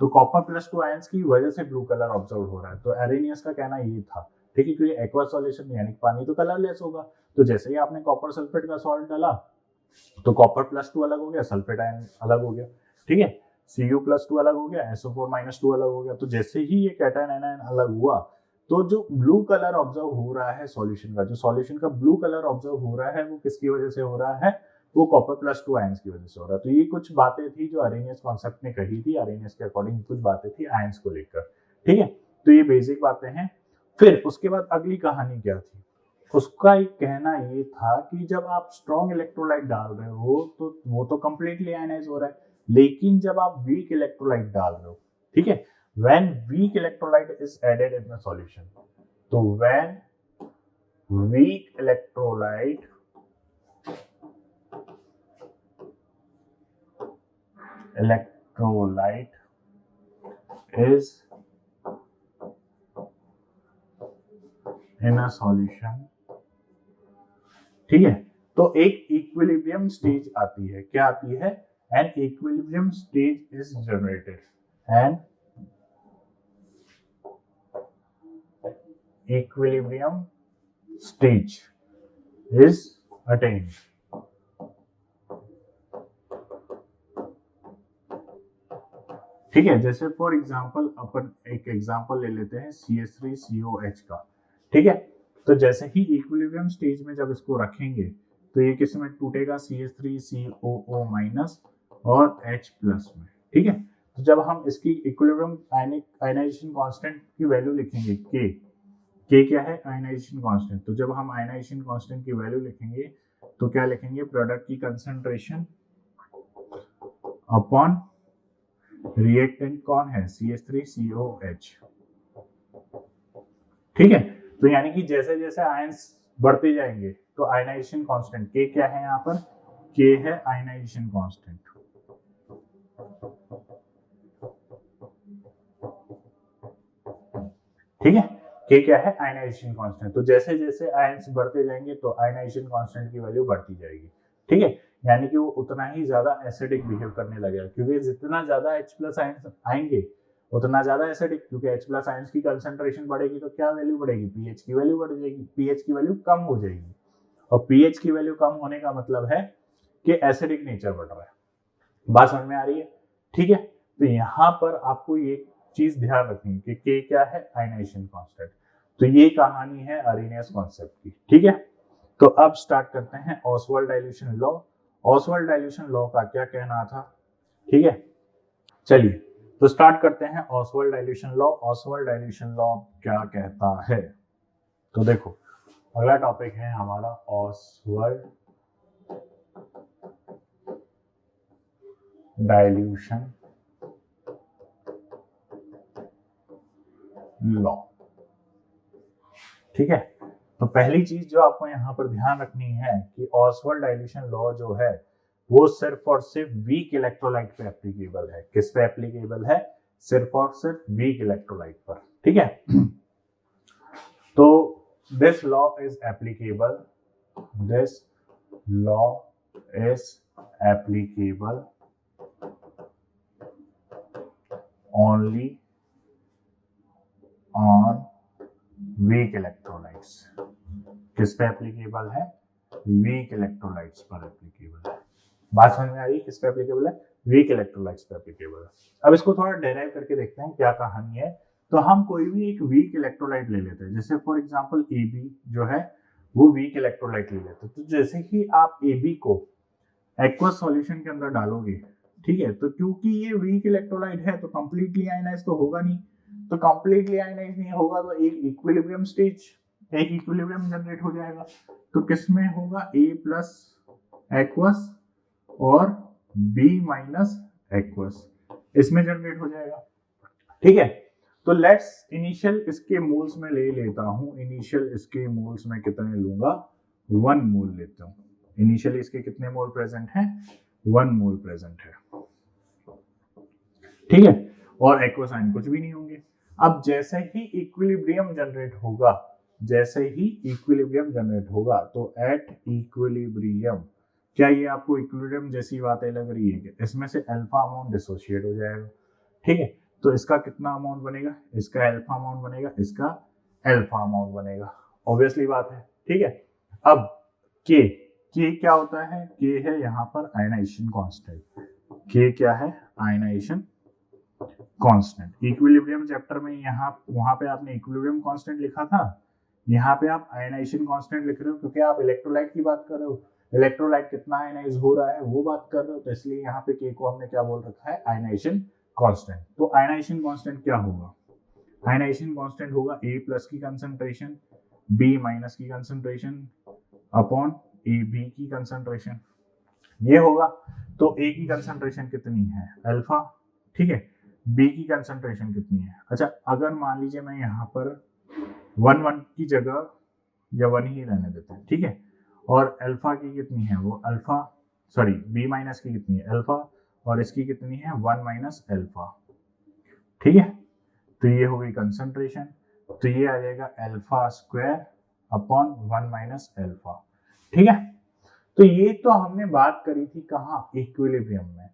तो कॉपर +2 आयंस की वजह से ब्लू कलर ऑब्जर्व हो रहा है। तो अरेनियस का कहना ये था, ठीक है, क्योंकि एक्वा सॉल्यूशन यानी पानी तो कलरलेस होगा, तो जैसे ही आपने कॉपर सल्फेट का सॉल्ट डाला तो कॉपर +2 अलग हो गया, सल्फेट आयन अलग हो गया, ठीक है, Cu+2 अलग हो गया, SO4-2 अलग हो गया। तो जैसे ही ये कैटायन एनायन अलग हुआ तो जो ब्लू कलर ऑब्जर्व हो रहा है सॉल्यूशन का, जो सॉल्यूशन का ब्लू कलर ऑब्जर्व हो रहा है वो किसकी वजह से हो रहा है, वो कॉपर +2 आयंस की वजह से हो रहा है। तो ये कुछ बातें थी जो अरेनियस कॉन्सेप्ट ने कही थी, अरेनियस के अकॉर्डिंग कुछ बातें थी आयंस को लेकर, ठीक है। तो ये बेसिक बातें हैं। फिर उसके बाद अगली कहानी क्या थी, उसका एक कहना ये था कि जब आप स्ट्रॉन्ग इलेक्ट्रोलाइट डाल रहे हो तो वो तो कंप्लीटली आयनाइज हो रहा है, लेकिन जब आप वीक इलेक्ट्रोलाइट डाल रहे हो, ठीक है, when weak electrolyte is added in the solution, तो when weak electrolyte is in a solution, ठीक है, तो एक इक्विलिब्रियम स्टेज आती है। क्या आती है? An equilibrium stage is generated, an equilibrium stage is attend. ठीक है, जैसे फॉर एग्जांपल अपन एक एग्जांपल ले लेते हैं CH3COH का, ठीक है। तो जैसे ही इक्विलिब्रियम स्टेज में जब इसको रखेंगे तो ये किस में टूटेगा, CH3COO- और H+ में, ठीक है। तो जब हम इसकी इक्विलिब्रियम आयनाइजेशन कांस्टेंट की वैल्यू लिखेंगे K क्या है, आयनाइजेशन कांस्टेंट। तो जब हम आयनाइजेशन कांस्टेंट की वैल्यू लिखेंगे तो क्या लिखेंगे, प्रोडक्ट की कंसंट्रेशन अपॉन रिएक्टेंट कौन है, CH3COH, ठीक है। तो यानी कि जैसे जैसे आयंस बढ़ते जाएंगे तो आयनाइजेशन कांस्टेंट K क्या है, यहाँ पर K है आयनाइजेशन कांस्टेंट, ठीक है। K क्या है, आयनाइजेशन कांस्टेंट। तो जैसे जैसे आयंस बढ़ते जाएंगे तो आयनाइजेशन कांस्टेंट की वैल्यू बढ़ती जाएगी, ठीक है। यानी कि वो उतना ही ज्यादा एसिडिक बिहेव करने लगेगा, क्योंकि जितना ज्यादा H+ आयंस आएंगे उतना ज्यादा एसिडिक, क्योंकि H+ आयंस की कंसंट्रेशन बढ़ेगी तो क्या वैल्यू बढ़ेगी, पीएच की वैल्यू बढ़ जाएगी, पीएच की वैल्यू कम हो जाएगी। और पीएच की वैल्यू कम होने का मतलब है कि एसिडिक नेचर बढ़ रहा है। बात समझ में आ रही है, ठीक है। तो यहाँ पर आपको ये चीज ध्यान रखनी है कि K क्या है, आयनाइजेशन कांस्टेंट। तो ये कहानी है अरेनियस कॉन्सेप्ट की, ठीक है। तो अब स्टार्ट करते हैं Oswald dilution law. Oswald dilution law का क्या कहना था, ठीक है। चलिए तो स्टार्ट करते हैं Oswald dilution law. Oswald dilution law क्या कहता है, तो देखो अगला टॉपिक है हमारा ऑसवाल्ड डाइल्यूशन लॉ, ठीक है। तो पहली चीज जो आपको यहाँ पर ध्यान रखनी है कि ऑसवाल्ड डाइल्यूशन लॉ जो है वो सिर्फ और सिर्फ वीक इलेक्ट्रोलाइट पे एप्लीकेबल है। किस पे एप्लीकेबल है, सिर्फ और सिर्फ वीक इलेक्ट्रोलाइट पर, ठीक है। तो this law is applicable, this law is applicable only on weak electrolytes. किस पे एप्लीकेबल है, वीक इलेक्ट्रोलाइट्स पर एप्लीकेबल है। बात समझ में आ रही है, किस पे एप्लीकेबल है, वीक इलेक्ट्रोलाइट्स पे एप्लीकेबल है। अब इसको थोड़ा डेराइव करके देखते हैं क्या कहानी है। तो हम कोई भी एक वीक इलेक्ट्रोलाइट ले लेते हैं, जैसे फॉर एग्जांपल AB जो है वो वीक इलेक्ट्रोलाइट ले लेते हैं। तो जैसे ही आप AB को एक्वस सॉल्यूशन के अंदर डालोगे, ठीक है, तो क्योंकि ये वीक इलेक्ट्रोलाइट है तो कंप्लीटली आयनाइज तो होगा नहीं, तो कंप्लीटली आयनाइज नहीं होगा तो एक इक्विलिब्रियम स्टेज, एक इक्विलिब्रियम जनरेट हो जाएगा। तो किसमें होगा, A+ एक्वस और B- एक्वस, इसमें जनरेट हो जाएगा, ठीक है। तो लेट्स इनिशियल इसके मोल्स में ले लेता हूं, इनिशियल इसके मोल्स में कितने लूंगा, 1 मोल लेता हूं। इनिशियली इसके कितने मोल प्रेजेंट हैं, 1 मोल प्रेजेंट है, ठीक है। और एक्वस आयन कुछ भी नहीं होंगे। अब जैसे ही इक्विलिब्रियम जनरेट होगा, जैसे ही इक्विलिब्रियम जनरेट होगा तो एट इक्विलिब्रियम, क्या ये आपको इक्विलिब्रियम जैसी बातें लग रही है कि इसमें से अल्फा अमाउंट डिसोशिएट हो जाएगा, ठीक है। तो इसका कितना अमाउंट बनेगा, इसका अल्फा अमाउंट बनेगा, इसका अल्फा अमाउंट बनेगा, ऑब्वियसली बात है, ठीक है। अब के क्या होता है, के है यहाँ पर आयनाइजेशन कांस्टेंट। के क्या है, आयनाइजेशन कांस्टेंट। इक्विलिब्रियम चैप्टर में यहाँ वहां पे आपने इक्विलिब्रियम कांस्टेंट लिखा था, यहाँ पे आप आयनाइजेशन कांस्टेंट लिख रहे हो क्योंकि आप इलेक्ट्रोलाइट की बात कर रहे हो, इलेक्ट्रोलाइट कितना आयनाइज हो रहा है वो बात कर रहे हो, तो इसलिए यहाँ पे के को हमने क्या बोल रखा है, आयनाइजेशन कांस्टेंट। तो आयनाइजेशन कांस्टेंट क्या होगा, आयनाइजेशन कांस्टेंट होगा ए प्लस की कंसंट्रेशन बी माइनस की कंसंट्रेशन अपॉन ए बी की कंसंट्रेशन, ये होगा। तो ए की कंसंट्रेशन कितनी है, अल्फा, ठीक है, बी की कंसंट्रेशन कितनी है। अच्छा, अगर मान लीजिए मैं यहाँ पर 1 की जगह या 1 ही रहने देते हैं, ठीक है, और अल्फा की कितनी है, वो अल्फा, सॉरी बी माइनस की कितनी है, अल्फा, और इसकी कितनी है 1 माइनस अल्फा, ठीक है। तो ये हो गई कंसंट्रेशन, तो ये आ जाएगा alpha square upon 1 minus alpha, ठीक है। तो ये तो हमने बात करी थी कहाँ, इक्विलिब्रियम में।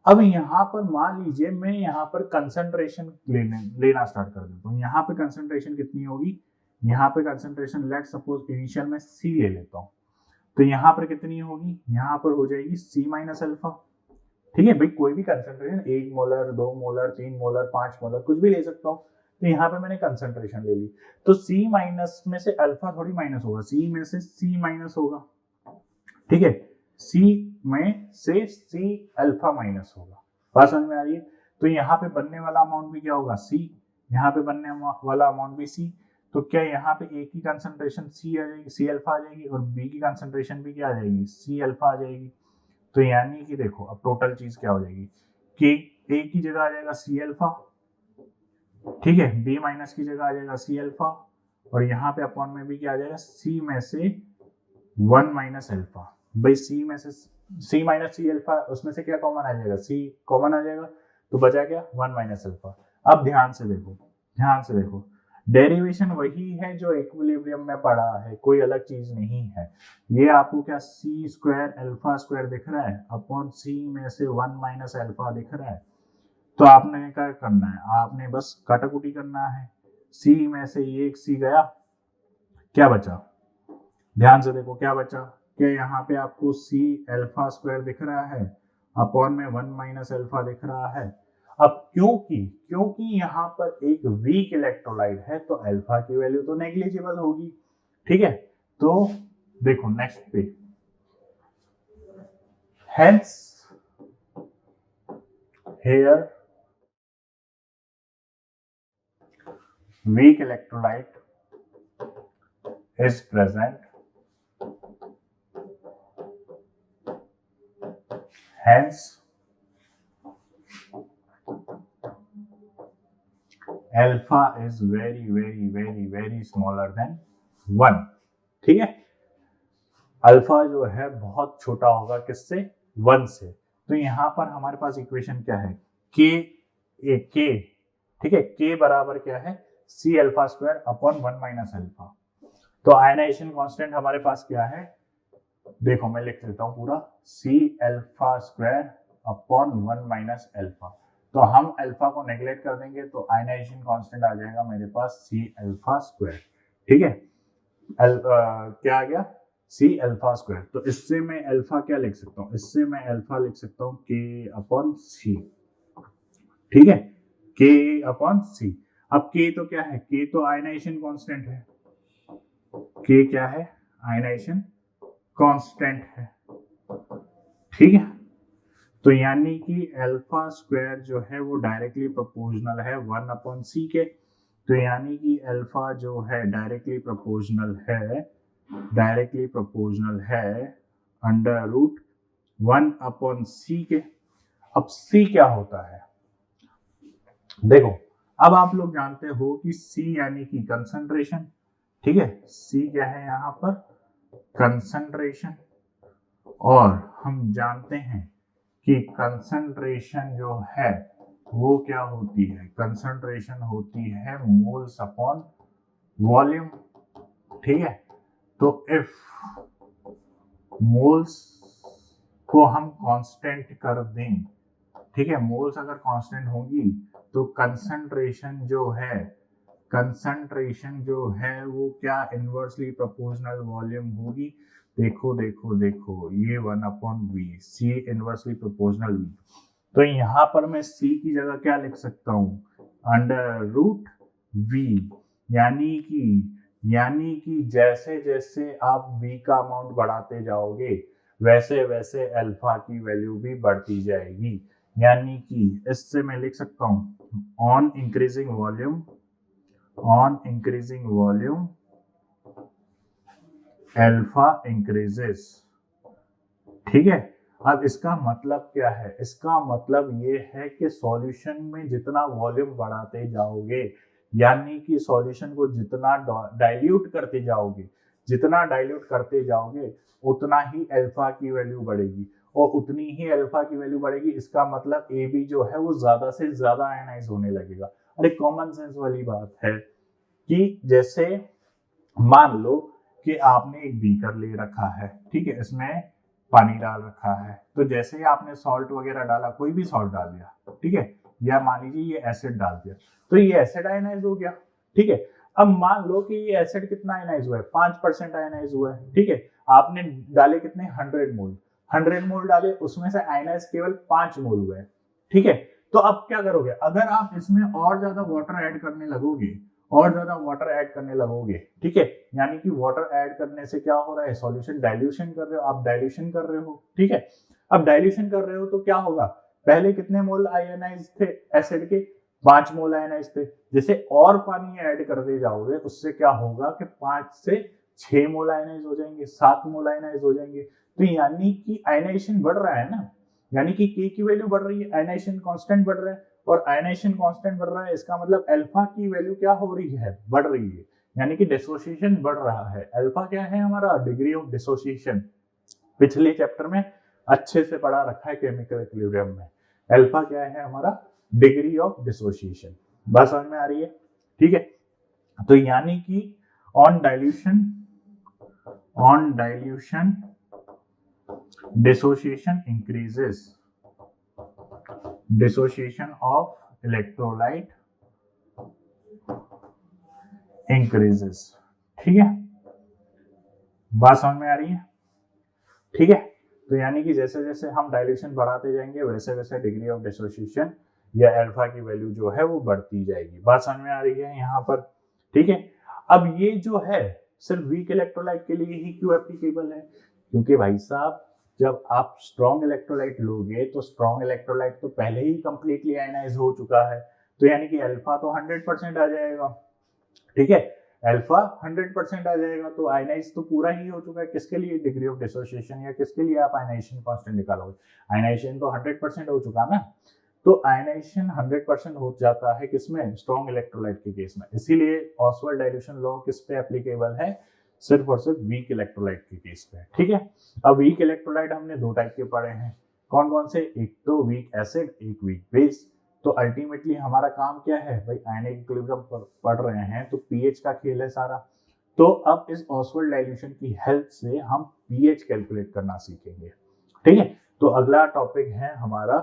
अब यहाँ पर मान लीजिए मैं यहाँ पर कंसंट्रेशन लेना स्टार्ट कर देता हूँ, यहाँ पे कंसंट्रेशन कितनी होगी, यहाँ पे कंसंट्रेशन लेट सपोज इनिशियल में सी ले लेता हूँ, तो यहाँ पर कितनी होगी, यहाँ पर हो जाएगी सी माइनस अल्फा, ठीक है भाई, कोई भी concentration 1 molar 2 molar 3 molar 5 molar कुछ भी ले सकता हूँ। तो यहाँ पे मैंने कंसंट्रेशन ले ली, तो सी माइनस में से अल्फा थोड़ी माइनस होगा, सी में से सी माइनस होगा, ठीक है, सी में से सी अल्फा माइनस होगा, बात समझ में आ रही है। तो यहाँ पे बनने वाला अमाउंट भी क्या होगा, सी, यहाँ पे बनने वाला अमाउंट भी सी। तो क्या यहाँ पे ए की कंसंट्रेशन सी आ जाएगी, सी अल्फा आ जाएगी, और बी की कंसंट्रेशन भी क्या आ जाएगी, सी अल्फा आ जाएगी। तो यानी कि देखो अब टोटल चीज क्या हो जाएगी कि ए की जगह आ जाएगा सी अल्फा, ठीक है, बी माइनस की जगह आ जाएगा सी अल्फा, और यहाँ पे अपॉन में भी क्या आ जाएगा, सी में से 1 माइनस अल्फा। भाई सी में से सी माइनस सी अल्फा, उसमें से क्या कॉमन आ जाएगा, सी कॉमन आ जाएगा, तो बचा क्या 1 माइनस अल्फा। अब ध्यान से देखो, ध्यान से देखो, डेरिवेशन वही है जो इक्विलिब्रियम में पड़ा है, कोई अलग चीज नहीं है। ये आपको क्या सी स्क्वायर अल्फा स्क्वायर दिख रहा है अपॉन सी में से 1 माइनस अल्फा दिख रहा है। तो आपने क्या करना है, आपने बस काटाकुटी करना है, सी में से ये एक सी गया, क्या बचा, ध्यान से देखो क्या बचा, क्या यहाँ पे आपको सी अल्फा स्क्वायर दिख रहा है अपॉन में 1 माइनस अल्फा दिख रहा है। अब क्योंकि क्योंकि यहाँ पर एक वीक इलेक्ट्रोलाइट है तो अल्फा की वैल्यू तो नेग्लिजिबल होगी, ठीक है। तो देखो नेक्स्ट पे, hence here weak electrolyte is present, hence alpha is very smaller than 1, ठीक है। अल्फा जो है बहुत छोटा होगा किससे, 1 से। तो यहाँ पर हमारे पास इक्वेशन क्या है, के के, ठीक है, के बराबर क्या है, C alpha square upon 1 minus alpha. तो आयनाइजेशन कांस्टेंट हमारे पास क्या है, देखो मैं लिख देता हूँ पूरा, C alpha square upon 1 minus alpha. तो हम अल्फा को नेग्लेक्ट कर देंगे तो आयनाइजेशन कांस्टेंट आ जाएगा मेरे पास सी अल्फा स्क्वायर, ठीक है। क्या आ गया, सी अल्फा स्क्वायर। तो इससे मैं अल्फा क्या लिख सकता हूँ, इससे मैं अल्फा लिख सकता हूँ के अपॉन सी, ठीक है, के अपॉन सी। अब के तो क्या है, के तो आयनाइजेशन कांस्टेंट है, के क्या है, आयनाइजेशन कांस्टेंट है, ठीक है। तो यानी कि अल्फा स्क्वायर जो है वो डायरेक्टली प्रोपोर्शनल है 1 अपॉन सी के। तो यानी कि अल्फा जो है डायरेक्टली प्रोपोर्शनल है अंडर रूट 1 अपॉन सी के। अब सी क्या होता है, देखो अब आप लोग जानते हो कि सी यानी कि कंसंट्रेशन, ठीक है, सी क्या है यहाँ पर, कंसंट्रेशन। और हम जानते हैं कि कंसंट्रेशन जो है वो क्या होती है, कंसंट्रेशन होती है मोल्स अपॉन वॉल्यूम, ठीक है। तो इफ मोल्स को हम कांस्टेंट कर दें, ठीक है, मोल्स अगर कांस्टेंट होंगी तो कंसंट्रेशन जो है वो क्या इनवर्सली प्रोपोर्शनल वॉल्यूम होगी। देखो देखो देखो, ये 1 upon V, C inversely proportional V. तो यहाँ पर मैं c की जगह क्या लिख सकता हूँ, √v, यानी कि जैसे जैसे आप v का अमाउंट बढ़ाते जाओगे वैसे वैसे अल्फा की वैल्यू भी बढ़ती जाएगी। यानी कि इससे मैं लिख सकता हूँ on increasing volume alpha increases. ठीक है, अब इसका मतलब क्या है, इसका मतलब ये है कि सॉल्यूशन में जितना वॉल्यूम बढ़ाते जाओगे, यानी कि सॉल्यूशन को जितना डाइल्यूट करते जाओगे उतना ही अल्फा की वैल्यू बढ़ेगी, और उतनी ही अल्फा की वैल्यू बढ़ेगी, इसका मतलब ए बी जो है वो ज्यादा से ज्यादा आयनाइज होने लगेगा। अरे कॉमन सेंस वाली बात है कि जैसे मान लो कि आपने एक बीकर ले रखा है, ठीक है, इसमें पानी डाल रखा है, तो जैसे ही आपने सॉल्ट वगैरह डाला, कोई भी सॉल्ट डाल दिया, ठीक है, या मान लीजिए ये एसिड डाल दिया, तो ये एसिड आयनाइज हो गया। ठीक है, अब मान लो कि ये एसिड कितना आयनाइज हुआ है, 5% आयनाइज हुआ है। ठीक है, आपने डाले कितने, 100 मोल डाले, उसमें से आयनाइज केवल 5 मोल हुए। ठीक है, तो अब क्या करोगे, अगर आप इसमें और ज्यादा वाटर ऐड करने लगोगे, ठीक है, यानी कि वाटर ऐड करने से क्या हो रहा है, सॉल्यूशन डाइल्यूशन कर रहे हो, आप डाइल्यूशन कर रहे हो। ठीक है, अब डाइल्यूशन कर रहे हो तो क्या होगा, पहले कितने मोल आयनाइज थे एसिड के, 5 मोल आयनाइज थे, जैसे और पानी ऐड करते जाओगे उससे क्या होगा कि 5 से 6 मोल आयनाइज हो जाएंगे, 7 मोल आयनाइज हो जाएंगे। तो यानी कि आयनाइजेशन बढ़ रहा है ना, यानी कि K की वैल्यू बढ़ रही है, आयनाइजेशन कांस्टेंट बढ़ रहा है, और आयनाइजेशन कांस्टेंट बढ़ रहा है, इसका मतलब अल्फा की वैल्यू क्या हो रही है, बढ़ रही है, यानी कि डिसोसिएशन बढ़ रहा है। अल्फा क्या है हमारा, डिग्री ऑफ डिसोसिएशन, पिछले चैप्टर में अच्छे से पढ़ा रखा है केमिकल इक्विलिब्रियम में। अल्फा क्या है हमारा, डिग्री ऑफ डिसोसिएशन। बात समझ में आ रही है? ठीक है, तो यानी कि on dilution dissociation increases, dissociation of electrolyte increases। ठीक है, बात समझ में आ रही है? ठीक है, तो यानी कि जैसे जैसे हम डाइल्यूशन बढ़ाते जाएंगे वैसे वैसे डिग्री ऑफ डिसोसिएशन या अल्फा की वैल्यू जो है वो बढ़ती जाएगी। बात समझ में आ रही है यहाँ पर? ठीक है, अब ये जो है सिर्फ वीक इलेक्ट्रोलाइट के लिए ही क्यों एप्लीकेबल है, क्योंकि भाई साहब जब आप स्ट्रॉन्ग इलेक्ट्रोलाइट लोगे तो स्ट्रॉन्ग इलेक्ट्रोलाइट तो पहले ही कंप्लीटली आयनाइज हो चुका है, तो यानी कि अल्फा तो 100% आ जाएगा। ठीक है, अल्फा 100% आ जाएगा, तो आयनाइज तो पूरा ही हो चुका है। किसके लिए, डिग्री ऑफ डिसोसिएशन, या किसके लिए आप आयनाइजेशन कांस्टेंट निकालोगे, आयनाइजेशन तो 100% हो चुका ना, तो आयनाइजेशन 100% हो जाता है किसमें, स्ट्रॉन्ग इलेक्ट्रोलाइट के केस में। इसीलिए ऑसवाल्ड डाइल्यूशन लॉ किस पे एप्लीकेबल है, सिर्फ और सिर्फ वीक इलेक्ट्रोलाइट के केस पे। ठीक है, अब वीक इलेक्ट्रोलाइट हमने 2 टाइप के पढ़े हैं, कौन कौन से, एक तो वीक एसिड, एक वीक बेस। तो अल्टीमेटली हमारा काम क्या है भाई, आयनिक इक्विलिब्रियम पढ़ रहे हैं तो पीएच का खेल है सारा। तो अब इस ऑसवाल्ड डाइल्यूशन की हेल्प से हम पीएच कैलकुलेट करना सीखेंगे। ठीक है, तो अगला टॉपिक है हमारा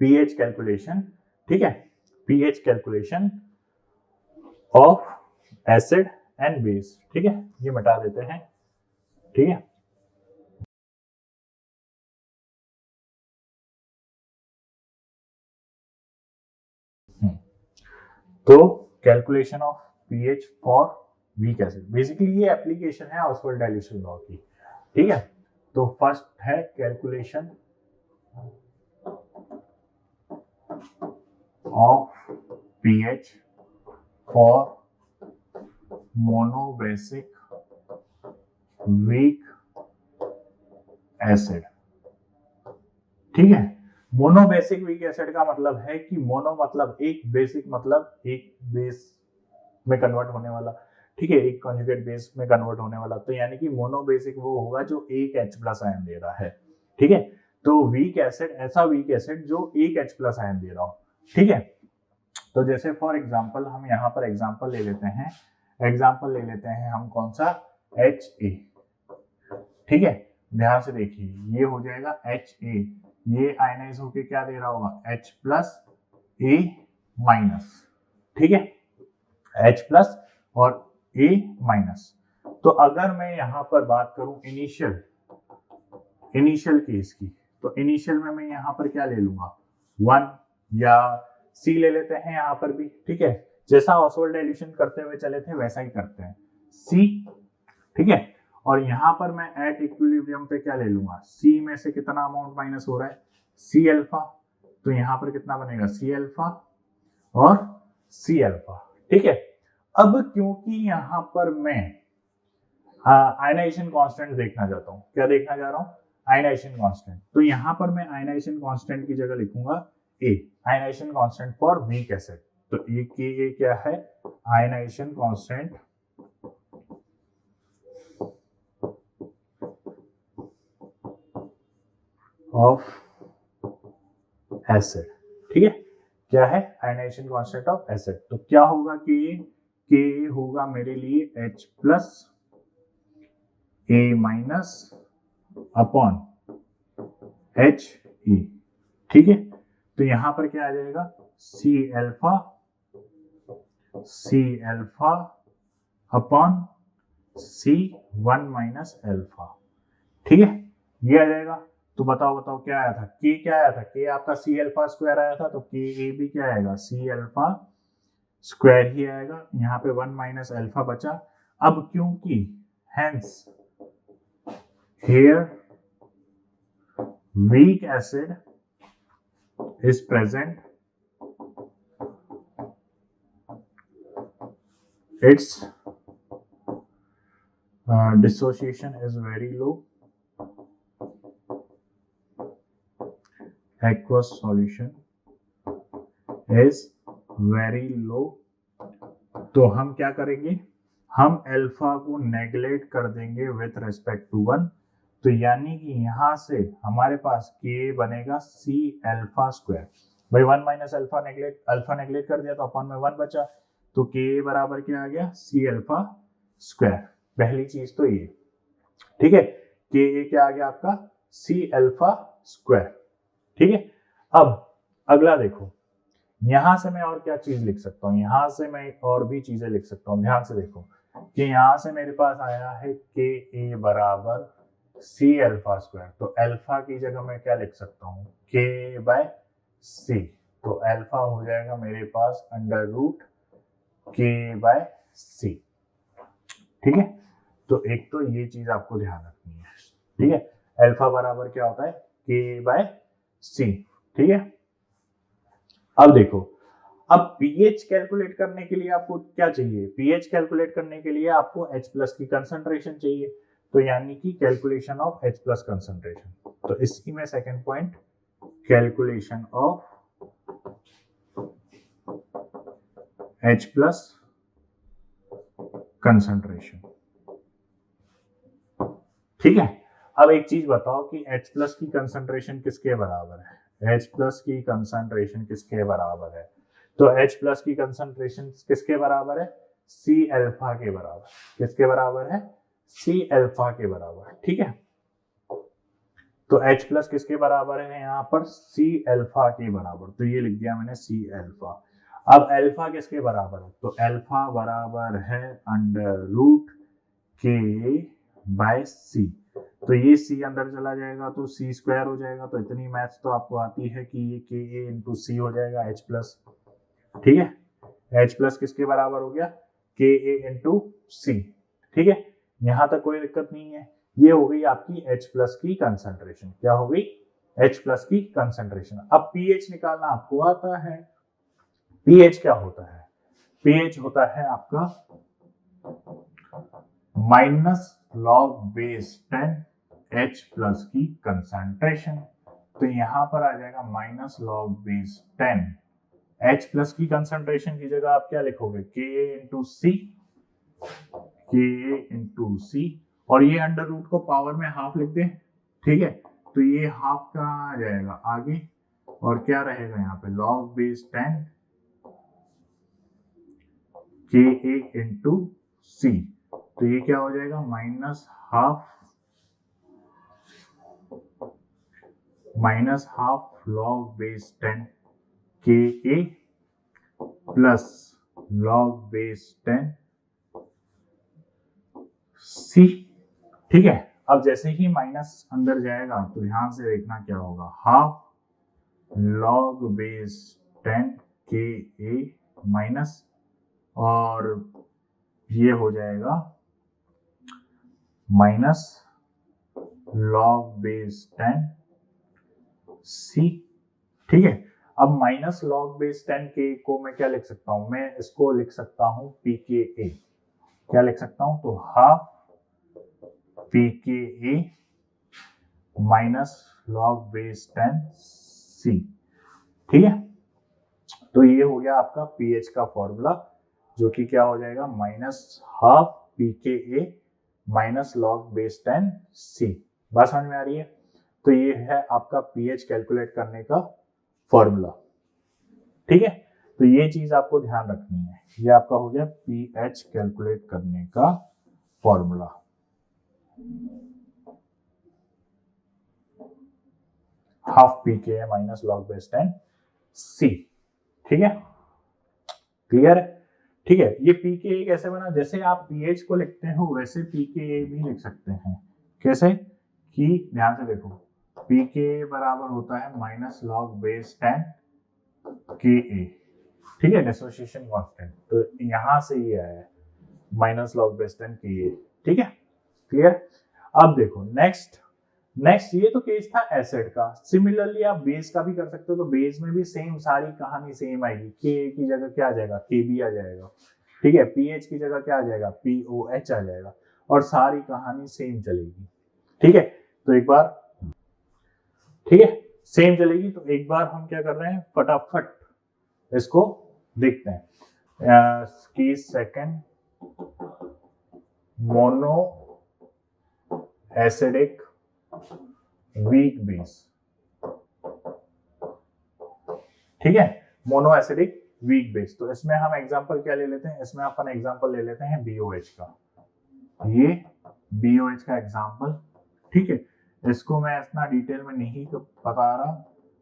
पीएच कैलकुलेशन। ठीक है, pH calculation of acid and base. ठीक है, ये मिटा देते हैं। ठीक है, तो calculation of pH for weak acid, basically ये एप्लीकेशन है ऑसवाल्ड डाइल्यूशन लॉ की। ठीक है, तो फर्स्ट है calculation of pH for monobasic weak acid. ठीक है, मोनोबेसिक वीक एसिड का मतलब है कि मोनो मतलब एक, बेसिक मतलब एक बेस में कन्वर्ट होने वाला। ठीक है, एक कॉन्जुगेट बेस में कन्वर्ट होने वाला, तो यानी कि मोनोबेसिक वो होगा जो एक H+ आयन दे रहा है। ठीक है, तो वीक एसिड ऐसा वीक एसिड जो एक H+ आयन दे रहा हो। ठीक है, तो जैसे फॉर एग्जांपल हम यहाँ पर एग्जांपल ले लेते हैं हम कौन सा, Ha। ठीक है, ध्यान से देखिए, ये हो जाएगा Ha, ये आयनाइज होके क्या दे रहा होगा, H+A-। ठीक है, H+ और A-। तो अगर मैं यहां पर बात करूं इनिशियल केस की, तो इनिशियल में मैं यहां पर क्या ले लूंगा, 1 या C ले लेते हैं यहाँ पर भी, ठीक है। जैसा ऑसवाल्ड एडिशन करते हुए चले थे वैसा ही करते हैं, C, ठीक है। और यहाँ पर मैं एट इक्विलिब्रियम पे क्या ले लूंगा, C में से कितना अमाउंट माइनस हो रहा है, C अल्फा, तो यहाँ पर कितना बनेगा, C अल्फा और C अल्फा, ठीक है। अब क्योंकि यहाँ पर मैं आयनाइजेशन कांस्टेंट देखना चाहता हूँ, क्या देखना चाह रहा हूँ, आयनाइजेशन कांस्टेंट, तो यहाँ पर मैं आयनाइजेशन कांस्टेंट की जगह लिखूंगा A, ionization constant for weak acid. तो ये क्या है, आयनाइजेशन कांस्टेंट ऑफ एसिड, ठीक है। क्या है, आयनाइजेशन कांस्टेंट ऑफ एसिड। तो क्या होगा कि होगा मेरे लिए H plus A minus upon HE, ठीक है। तो यहां पर क्या आ जाएगा, C alpha upon C1 minus alpha, ठीक है, ये आ जाएगा। तो बताओ क्या आया था, क्या आया था, आपका C अल्फा स्क्वायर आया था, तो Ka भी क्या आएगा, C अल्फा स्क्वायर ही आएगा। यहाँ पे 1 माइनस अल्फा बचा। अब क्योंकि hence here weak acid is present, its dissociation is very low, aqueous solution is very low। तो हम क्या करेंगे, हम अल्फा को नेगलेक्ट कर देंगे विथ रिस्पेक्ट टू 1। तो यानी कि यहां से हमारे पास K बनेगा C अल्फा स्क्वायर। भाई 1 माइनस अल्फा नेगलेक्ट कर दिया तो अपॉन में 1 बचा, तो K बराबर क्या आ गया, C अल्फा स्क्वायर। पहली चीज तो ये, ठीक है, Ka क्या आ गया आपका, C अल्फा स्क्वायर, ठीक है। अब अगला देखो, यहां से मैं और क्या चीज लिख सकता हूं, यहां से मैं और भी चीजें लिख सकता हूं। ध्यान से देखो कि यहां से मेरे पास आया है Ka बराबर C अल्फा स्क्वायर, तो अल्फा की जगह मैं क्या लिख सकता हूँ, K बाय C। तो अल्फा हो जाएगा मेरे पास under root K by C, ठीक है। तो एक तो ये चीज आपको ध्यान रखनी है, ठीक है। अल्फा बराबर क्या होता है, K बाय C, ठीक है। अब देखो, अब पीएच कैलकुलेट करने के लिए आपको क्या चाहिए, पीएच कैलकुलेट करने के लिए आपको H प्लस की कंसंट्रेशन चाहिए, तो यानी कि calculation of H plus concentration. तो इसी में second point, calculation of H plus concentration, ठीक है। अब एक चीज बताओ कि H प्लस की कंसंट्रेशन किसके बराबर है, H प्लस की कंसंट्रेशन किसके बराबर है, तो H प्लस की कंसंट्रेशन किसके बराबर है, C अल्फा के बराबर। किसके बराबर है, C अल्फा के बराबर, ठीक है। तो H प्लस किसके बराबर है यहाँ पर, C अल्फा के बराबर, तो ये लिख दिया मैंने C अल्फा। अब अल्फा किसके बराबर है, तो अल्फा बराबर है under root K by C। तो ये C अंदर चला जाएगा तो C स्क्वायर हो जाएगा। तो इतनी मैथ्स तो आपको आती है कि ये Ka इंटू C हो जाएगा H प्लस, ठीक है। H प्लस किसके बराबर हो गया, Ka इंटू C, ठीक है। यहां तक कोई दिक्कत नहीं है। ये हो गई आपकी H प्लस की कंसंट्रेशन, क्या हो गई, H प्लस की कंसंट्रेशन। अब pH निकालना आपको आता है। pH क्या होता है, pH होता है आपका minus log base 10 H plus की कंसंट्रेशन। तो यहां पर आ जाएगा minus log base 10 H plus की कंसंट्रेशन की जगह आप क्या लिखोगे, Ka इंटू सी, और ये अंडर रूट को पावर में हाफ लिख दे, ठीक है। तो ये हाफ कहाँ आ जाएगा आगे, और क्या रहेगा यहाँ पे, लॉग बेस 10 Ka इंटू सी। तो ये क्या हो जाएगा, minus half log base 10 Ka plus log base 10 C, ठीक है। अब जैसे ही माइनस अंदर जाएगा तो ध्यान से देखना क्या होगा, हाफ लॉग बेस 10 के ए माइनस, और ये हो जाएगा माइनस लॉग बेस 10 सी। ठीक है, अब माइनस लॉग बेस 10 के को मैं क्या लिख सकता हूं, मैं इसको लिख सकता हूं पी के ए। क्या लिख सकता हूं, तो हाफ पी के ए माइनस लॉग बेस 10 सी। ठीक है, तो ये हो गया आपका पीएच का फॉर्मूला, जो कि क्या हो जाएगा, माइनस हाफ पी के ए माइनस लॉग बेस 10 सी। बात समझ में आ रही है? तो ये है आपका पीएच कैलकुलेट करने का फॉर्मूला। ठीक है, तो ये चीज आपको ध्यान रखनी है, ये आपका हो गया पीएच कैलकुलेट करने का फॉर्मूला। हाफ पी के माइनस लॉग बेस 10 सी। ठीक है, क्लियर है? ठीक है, ये पी के कैसे बना, जैसे आप पीएच को लिखते हो वैसे पी के भी लिख सकते हैं। कैसे कि ध्यान से देखो, पी के बराबर होता है माइनस लॉग बेस 10 के ए। ठीक है, डिसोसिएशन कांस्टेंट, तो यहां से ये आया है माइनस लॉग बेस 10 के ए। ठीक है, क्लियर? अब देखो नेक्स्ट ये तो केस था एसिड का। सिमिलरली आप बेस का भी कर सकते हो, तो बेस में भी सेम सारी कहानी सेम आएगी। के की जगह क्या आ जाएगा, के बी आ जाएगा। ठीक है, पीएच की जगह क्या आ जाएगा, पीओएच आ जाएगा, और सारी कहानी सेम चलेगी। ठीक है, तो एक बार, ठीक है, सेम चलेगी। तो एक बार हम क्या कर रहे हैं, फटाफट इसको देखते हैं। Case second, mono acidic weak base. ठीक है, मोनो एसिडिक वीक बेस। तो इसमें हम एग्जांपल क्या ले लेते हैं, इसमें अपन एग्जांपल ले लेते हैं BOH का। ये BOH का एग्जांपल। ठीक है, इसको मैं इतना डिटेल में नहीं बता रहा,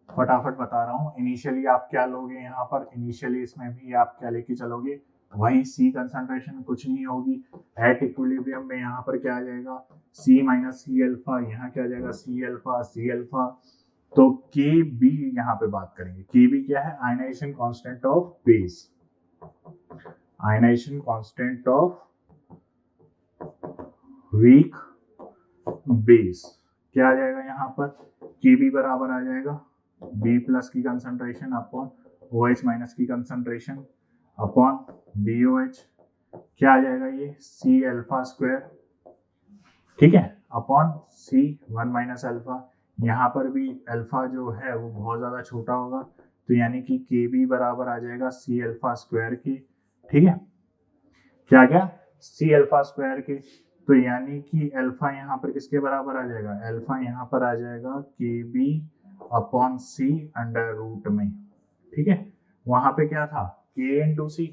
फटाफट बता रहा हूँ। इनिशियली आप क्या लोगे यहाँ पर, इनिशियली इसमें भी आप क्या लेके चलोगे, वही C कंसंट्रेशन, कुछ नहीं होगी। एट इक्विलिब्रियम में यहाँ पर क्या आ जाएगा, C माइनस सी अल्फा, यहाँ क्या आ जाएगा, C अल्फा। तो के बी यहाँ पे बात करेंगे। के बी क्या है, ionization constant of base. Ionization constant of weak base क्या आ जाएगा यहाँ पर, के बी बराबर आ जाएगा बी प्लस की कंसंट्रेशन अपॉन OH माइनस की कंसंट्रेशन अपॉन BOH। क्या आ जाएगा ये, C अल्फा स्क्वायर। ठीक है, अपॉन C 1 माइनस अल्फा। यहाँ पर भी अल्फा जो है वो बहुत ज्यादा छोटा होगा, तो यानी कि के बी बराबर आ जाएगा C अल्फा स्क्वायर के। ठीक है, क्या क्या, C अल्फा स्क्वायर के। तो यानी कि अल्फा यहाँ पर किसके बराबर आ जाएगा, अल्फा यहाँ पर आ जाएगा के बी अपॉन सी अंडर रूट में। ठीक है, वहां पे क्या था, के इंटू सी,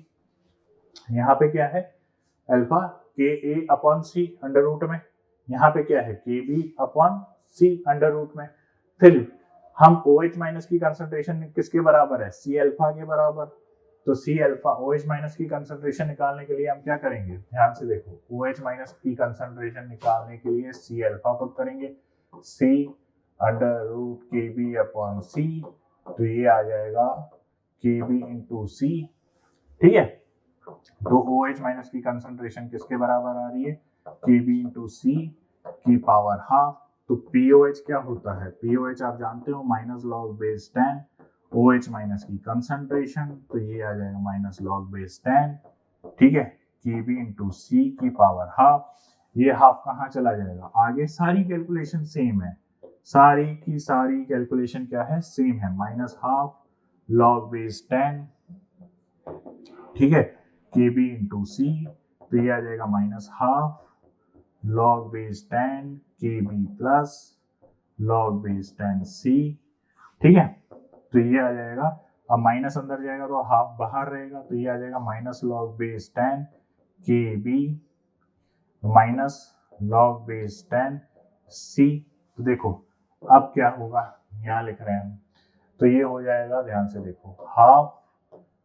यहाँ पे क्या है अल्फा के ए अपॉन सी अंडर रूट में, यहाँ पे क्या है के बी अपॉन सी अंडर रूट में। फिर हम OH माइनस की कंसंट्रेशन किसके बराबर है, C अल्फा के बराबर। तो C अल्फा OH माइनस की कंसंट्रेशन निकालने के लिए हम क्या करेंगे, ध्यान से देखो, OH माइनस की कंसंट्रेशन निकालने के लिए C अल्फा पुट करेंगे, C अंडर रूट के बी अपॉन सी। तो ये आ जाएगा के बी इंटू सी। ठीक है, तो OH माइनस की कंसंट्रेशन किसके बराबर आ रही है, के बी इंटू सी की पावर हाफ। तो POH क्या होता है, POH आप जानते हो minus log base 10 OH minus की कंसंट्रेशन, तो ये आ जाएगा माइनस लॉग बेस 10। ठीक है, के बी इंटू सी की पावर हाफ। ये हाफ कहाँ चला जाएगा, आगे सारी कैलकुलेशन सेम है, सारी की सारी कैलकुलेशन क्या है, सेम है, माइनस हाफ लॉग बेस 10। ठीक है, के बी इंटू सी, तो ये आ जाएगा माइनस हाफ लॉग बेस 10 के बी प्लस लॉग बेस 10 सी। ठीक है, तो ये आ जाएगा, अब माइनस अंदर जाएगा तो हाफ बाहर रहेगा, तो ये आ जाएगा माइनस लॉग बेस 10 के बी माइनस लॉग बेस 10 सी। तो देखो अब क्या होगा, यहाँ लिख रहे हैं हम, तो ये हो जाएगा, ध्यान से देखो, हाफ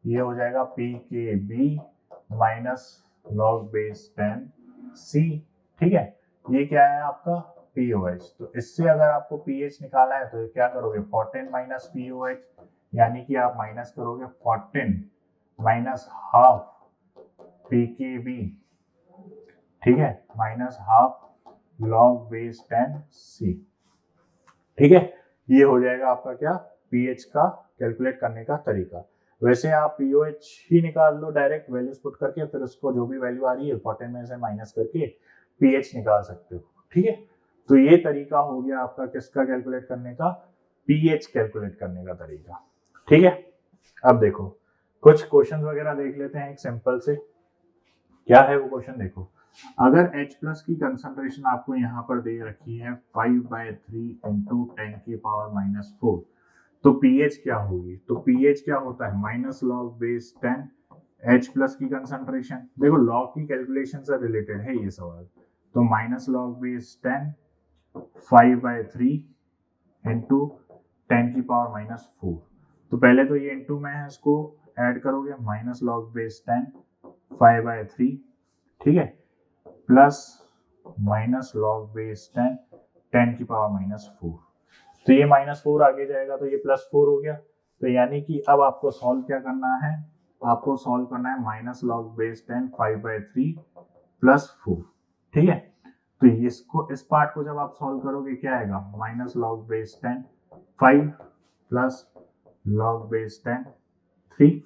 ये हो जाएगा पी के बी माइनस लॉग बेस 10 सी। ठीक है, ये क्या है आपका, POH। तो इससे अगर आपको pH निकालना है तो क्या करोगे 14 माइनस POH, यानी कि आप माइनस करोगे 14 माइनस हाफ pKb, ठीक है, minus half log base 10C। ठीक है, ये हो जाएगा आपका क्या pH का कैलकुलेट करने का तरीका। वैसे आप POH ही निकाल लो डायरेक्ट वैल्यूज पुट करके, फिर उसको जो भी वैल्यू आ रही है 14 में से माइनस करके pH निकाल सकते हो। ठीक है, तो ये तरीका हो गया आपका किसका कैलकुलेट करने का, pH कैलकुलेट करने का तरीका। ठीक है, अब देखो कुछ क्वेश्चन वगैरह देख लेते हैं एक सिंपल से। क्या है वो क्वेश्चन देखो, अगर H प्लस की कंसंट्रेशन आपको यहाँ पर दे रखी है 5/3 इंटू 10 की पावर माइनस 4, तो pH क्या होगी, तो pH क्या होता है minus log base 10 H plus की कंसंट्रेशन। देखो लॉग की कैलकुलेशन से रिलेटेड है ये सवाल, तो माइनस लॉग बेस 10 5/3 इंटू 10 की पावर माइनस 4। तो पहले तो ये इंटू में है, इसको ऐड करोगे माइनस लॉग बेस 10 5/3, ठीक है, प्लस माइनस लॉग बेस 10 की पावर माइनस 4। तो ये माइनस 4 आगे जाएगा तो ये प्लस 4 हो गया। तो यानी कि अब आपको सॉल्व क्या करना है, आपको सॉल्व करना है माइनस लॉग बेस 10 5/3 प्लस 4। ठीक है, तो इसको इस पार्ट को जब आप सॉल्व करोगे क्या आएगा minus log base 10 5 plus log base 10 3,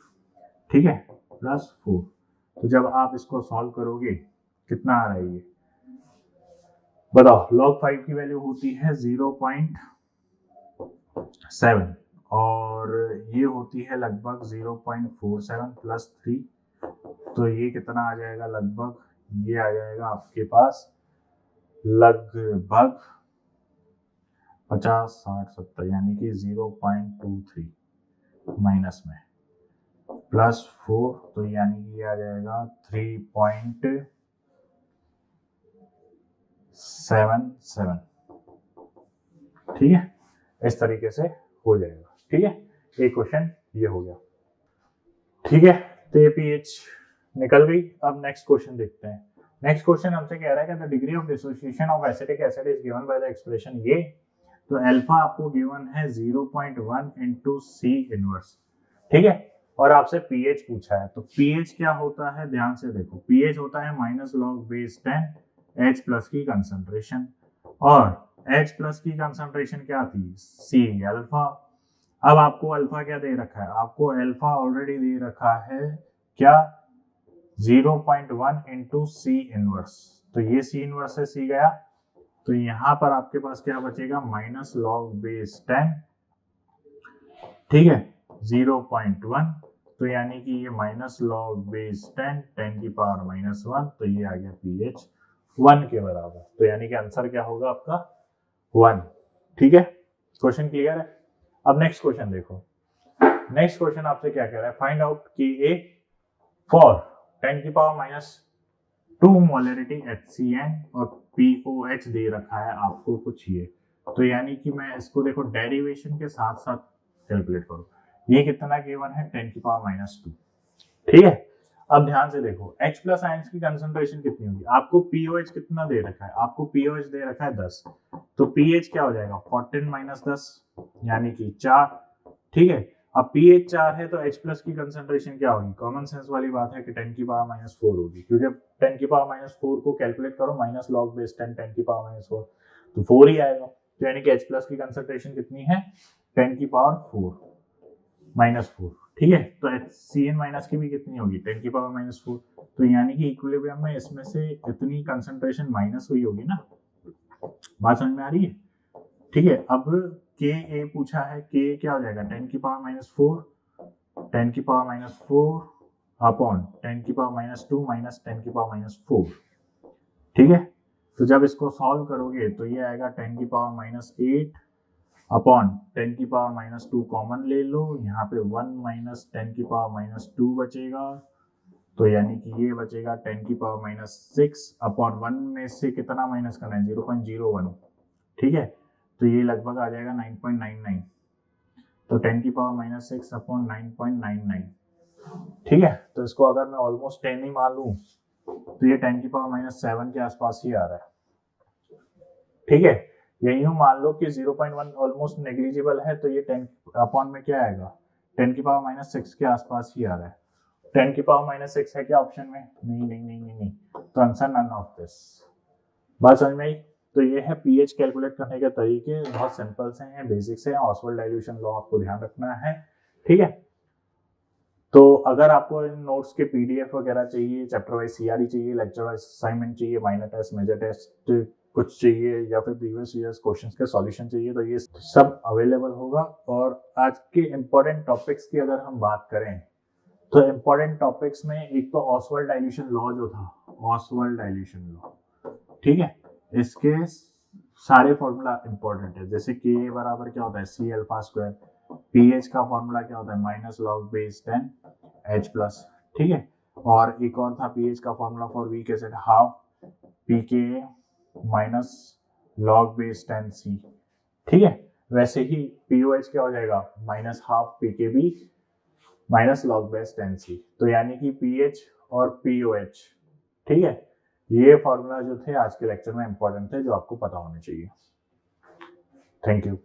ठीक है, प्लस 4। तो जब आप इसको सॉल्व करोगे कितना आ रहा है ये बताओ, log 5 की वैल्यू होती है 0.7 और ये होती है लगभग 0.47 प्लस 3, तो ये कितना आ जाएगा लगभग, ये आ जाएगा आपके पास लगभग 50 60 70, यानी कि 0.23 माइनस में प्लस 4, तो यानी कि ये आ जाएगा 3.77। ठीक है, इस तरीके से हो जाएगा। ठीक है, एक क्वेश्चन ये हो गया। ठीक है, तो ये pH निकल गई। अब नेक्स्ट क्वेश्चन देखते हैं। नेक्स्ट क्वेश्चन हमसे कह रहा है कि the degree of dissociation of acetic acid is given by the expression ये। तो अल्फा आपको गिवन है 0.1 इंटू सी इनवर्स। ठीक है, और आपसे pH पूछा है, तो pH क्या होता है ध्यान से देखो, pH होता है minus log base 10 H plus की कंसंट्रेशन, और H प्लस की कंसंट्रेशन क्या थी C अल्फा। अब आपको अल्फा क्या दे रखा है, आपको अल्फा ऑलरेडी दे रखा है क्या 0.1 इंटू सी इनवर्स। तो ये सी इनवर्स से सी गया, तो यहां पर आपके पास क्या बचेगा माइनस लॉग बेस 10, ठीक है, 0.1, तो यानी कि ये माइनस लॉग बेस 10 की पावर माइनस 1, तो ये आ गया pH 1 के बराबर। तो यानी कि आंसर क्या होगा आपका 1। ठीक है, क्वेश्चन क्लियर है। अब नेक्स्ट क्वेश्चन देखो, नेक्स्ट क्वेश्चन आपसे क्या कह रहा है, फाइंड आउट Ka फॉर 10 की पावर माइनस 2 मोलरिटी HCN और POH दे रखा है आपको कुछ ये। तो यानी कि मैं इसको देखो डेरिवेशन के साथ साथ कैलकुलेट करो, ये कितना गिवन है 10 की पावर माइनस 2। ठीक है, अब ध्यान से देखो H प्लस आयंस की कंसंट्रेशन कितनी होगी, आपको POH कितना दे रखा है, आपको POH दे रखा है 10, तो pH क्या हो जाएगा 14 माइनस 10 यानी कि 4। ठीक है, अब pH 4 है तो H प्लस की कंसंट्रेशन क्या होगी, कॉमन सेंस वाली बात है कि 10 की पावर माइनस 4 होगी, क्योंकि 10 की पावर माइनस 4 को कैलकुलेट करो माइनस लॉग बेस 10 की पावर माइनस 4, तो 4 ही आएगा। तो यानी कि H प्लस की कंसंट्रेशन कितनी है 10 की पावर 4 माइनस 4। ठीक है, तो HCN माइनस की भी कितनी होगी 10 की पावर माइनस 4, तो यानी कि इक्विलिब्रियम में इसमें से इतनी कंसंट्रेशन माइनस हुई होगी ना, बात समझ में आ रही है। ठीक है, अब Ka पूछा है, K क्या हो जाएगा 10 की पावर माइनस 4, 10 की पावर माइनस 4 अपॉन 10 की पावर माइनस 2 माइनस 10 की पावर माइनस 4। ठीक है, तो जब इसको सॉल्व करोगे तो ये आएगा 10 की पावर माइनस 8 अपॉन 10 की पावर माइनस 2 कॉमन ले लो, यहाँ पे 1 माइनस 10 की पावर माइनस 2 बचेगा, तो यानी कि ये बचेगा 10 की पावर माइनस 6 अपॉन 1 में से कितना माइनस करना है 0.01। ठीक है, तो ये लगभग आ जाएगा 9.99, तो 10 की पावर माइनस 6 अपॉन 9.99। ठीक है, तो इसको अगर मैं ऑलमोस्ट 10 ही मान लूं तो ये 10 की पावर माइनस 7 के आसपास ही आ रहा है। ठीक है। यही मान लो कि 0.1 ऑलमोस्ट नेग्लिजिबल है, तो ये 10 अपॉन में क्या आएगा, 10 की पावर -6 के आसपास ही आ रहा है। 10 की पावर -6 है क्या ऑप्शन में? नहीं नहीं नहीं नहीं नहीं, तो आंसर नन ऑफ दिस। बात समझ में आई? तो ये है पीएच कैलकुलेट करने के तरीके, बहुत सिंपल से हैं, बेसिक से हैं। ऑसवाल्ड डाइल्यूशन लॉ आपको ध्यान रखना है, ठीक है। तो अगर आपको इन नोट्स के पीडीएफ वगैरह चाहिए, चैप्टर वाइज सीआरई चाहिए, लेक्चर वाइज असाइनमेंट चाहिए, माइनर टेस्ट, मेजर टेस्ट कुछ चाहिए, या फिर प्रीवियस ईयर्स क्वेश्चंस के सॉल्यूशन चाहिए, तो ये सब अवेलेबल होगा। और आज के इंपॉर्टेंट टॉपिक्स की अगर हम बात करें, तो इंपॉर्टेंट टॉपिक्स में एक तो ऑसवाल्ड डाइल्यूशन लॉ जो था, ऑसवाल्ड डाइल्यूशन लॉ, ठीक है, इसके सारे फॉर्मूला इंपॉर्टेंट है। जैसे के बराबर क्या होता है, सी अल्फा स्क्वायर, पीएच का फॉर्मूला क्या होता है, -log⁻10 H प्लस, ठीक है। और एक और था पीएच का formula for weak acid, half pK -log⁻10 C, ठीक है। वैसे ही पीओएच क्या हो जाएगा, -हाफ पीकेबी -log⁻10 C। तो यानी कि पीएच और पीओएच, ठीक है, ये फॉर्मूला जो थे आज के लेक्चर में इंपॉर्टेंट थे, जो आपको पता होने चाहिए। Thank you.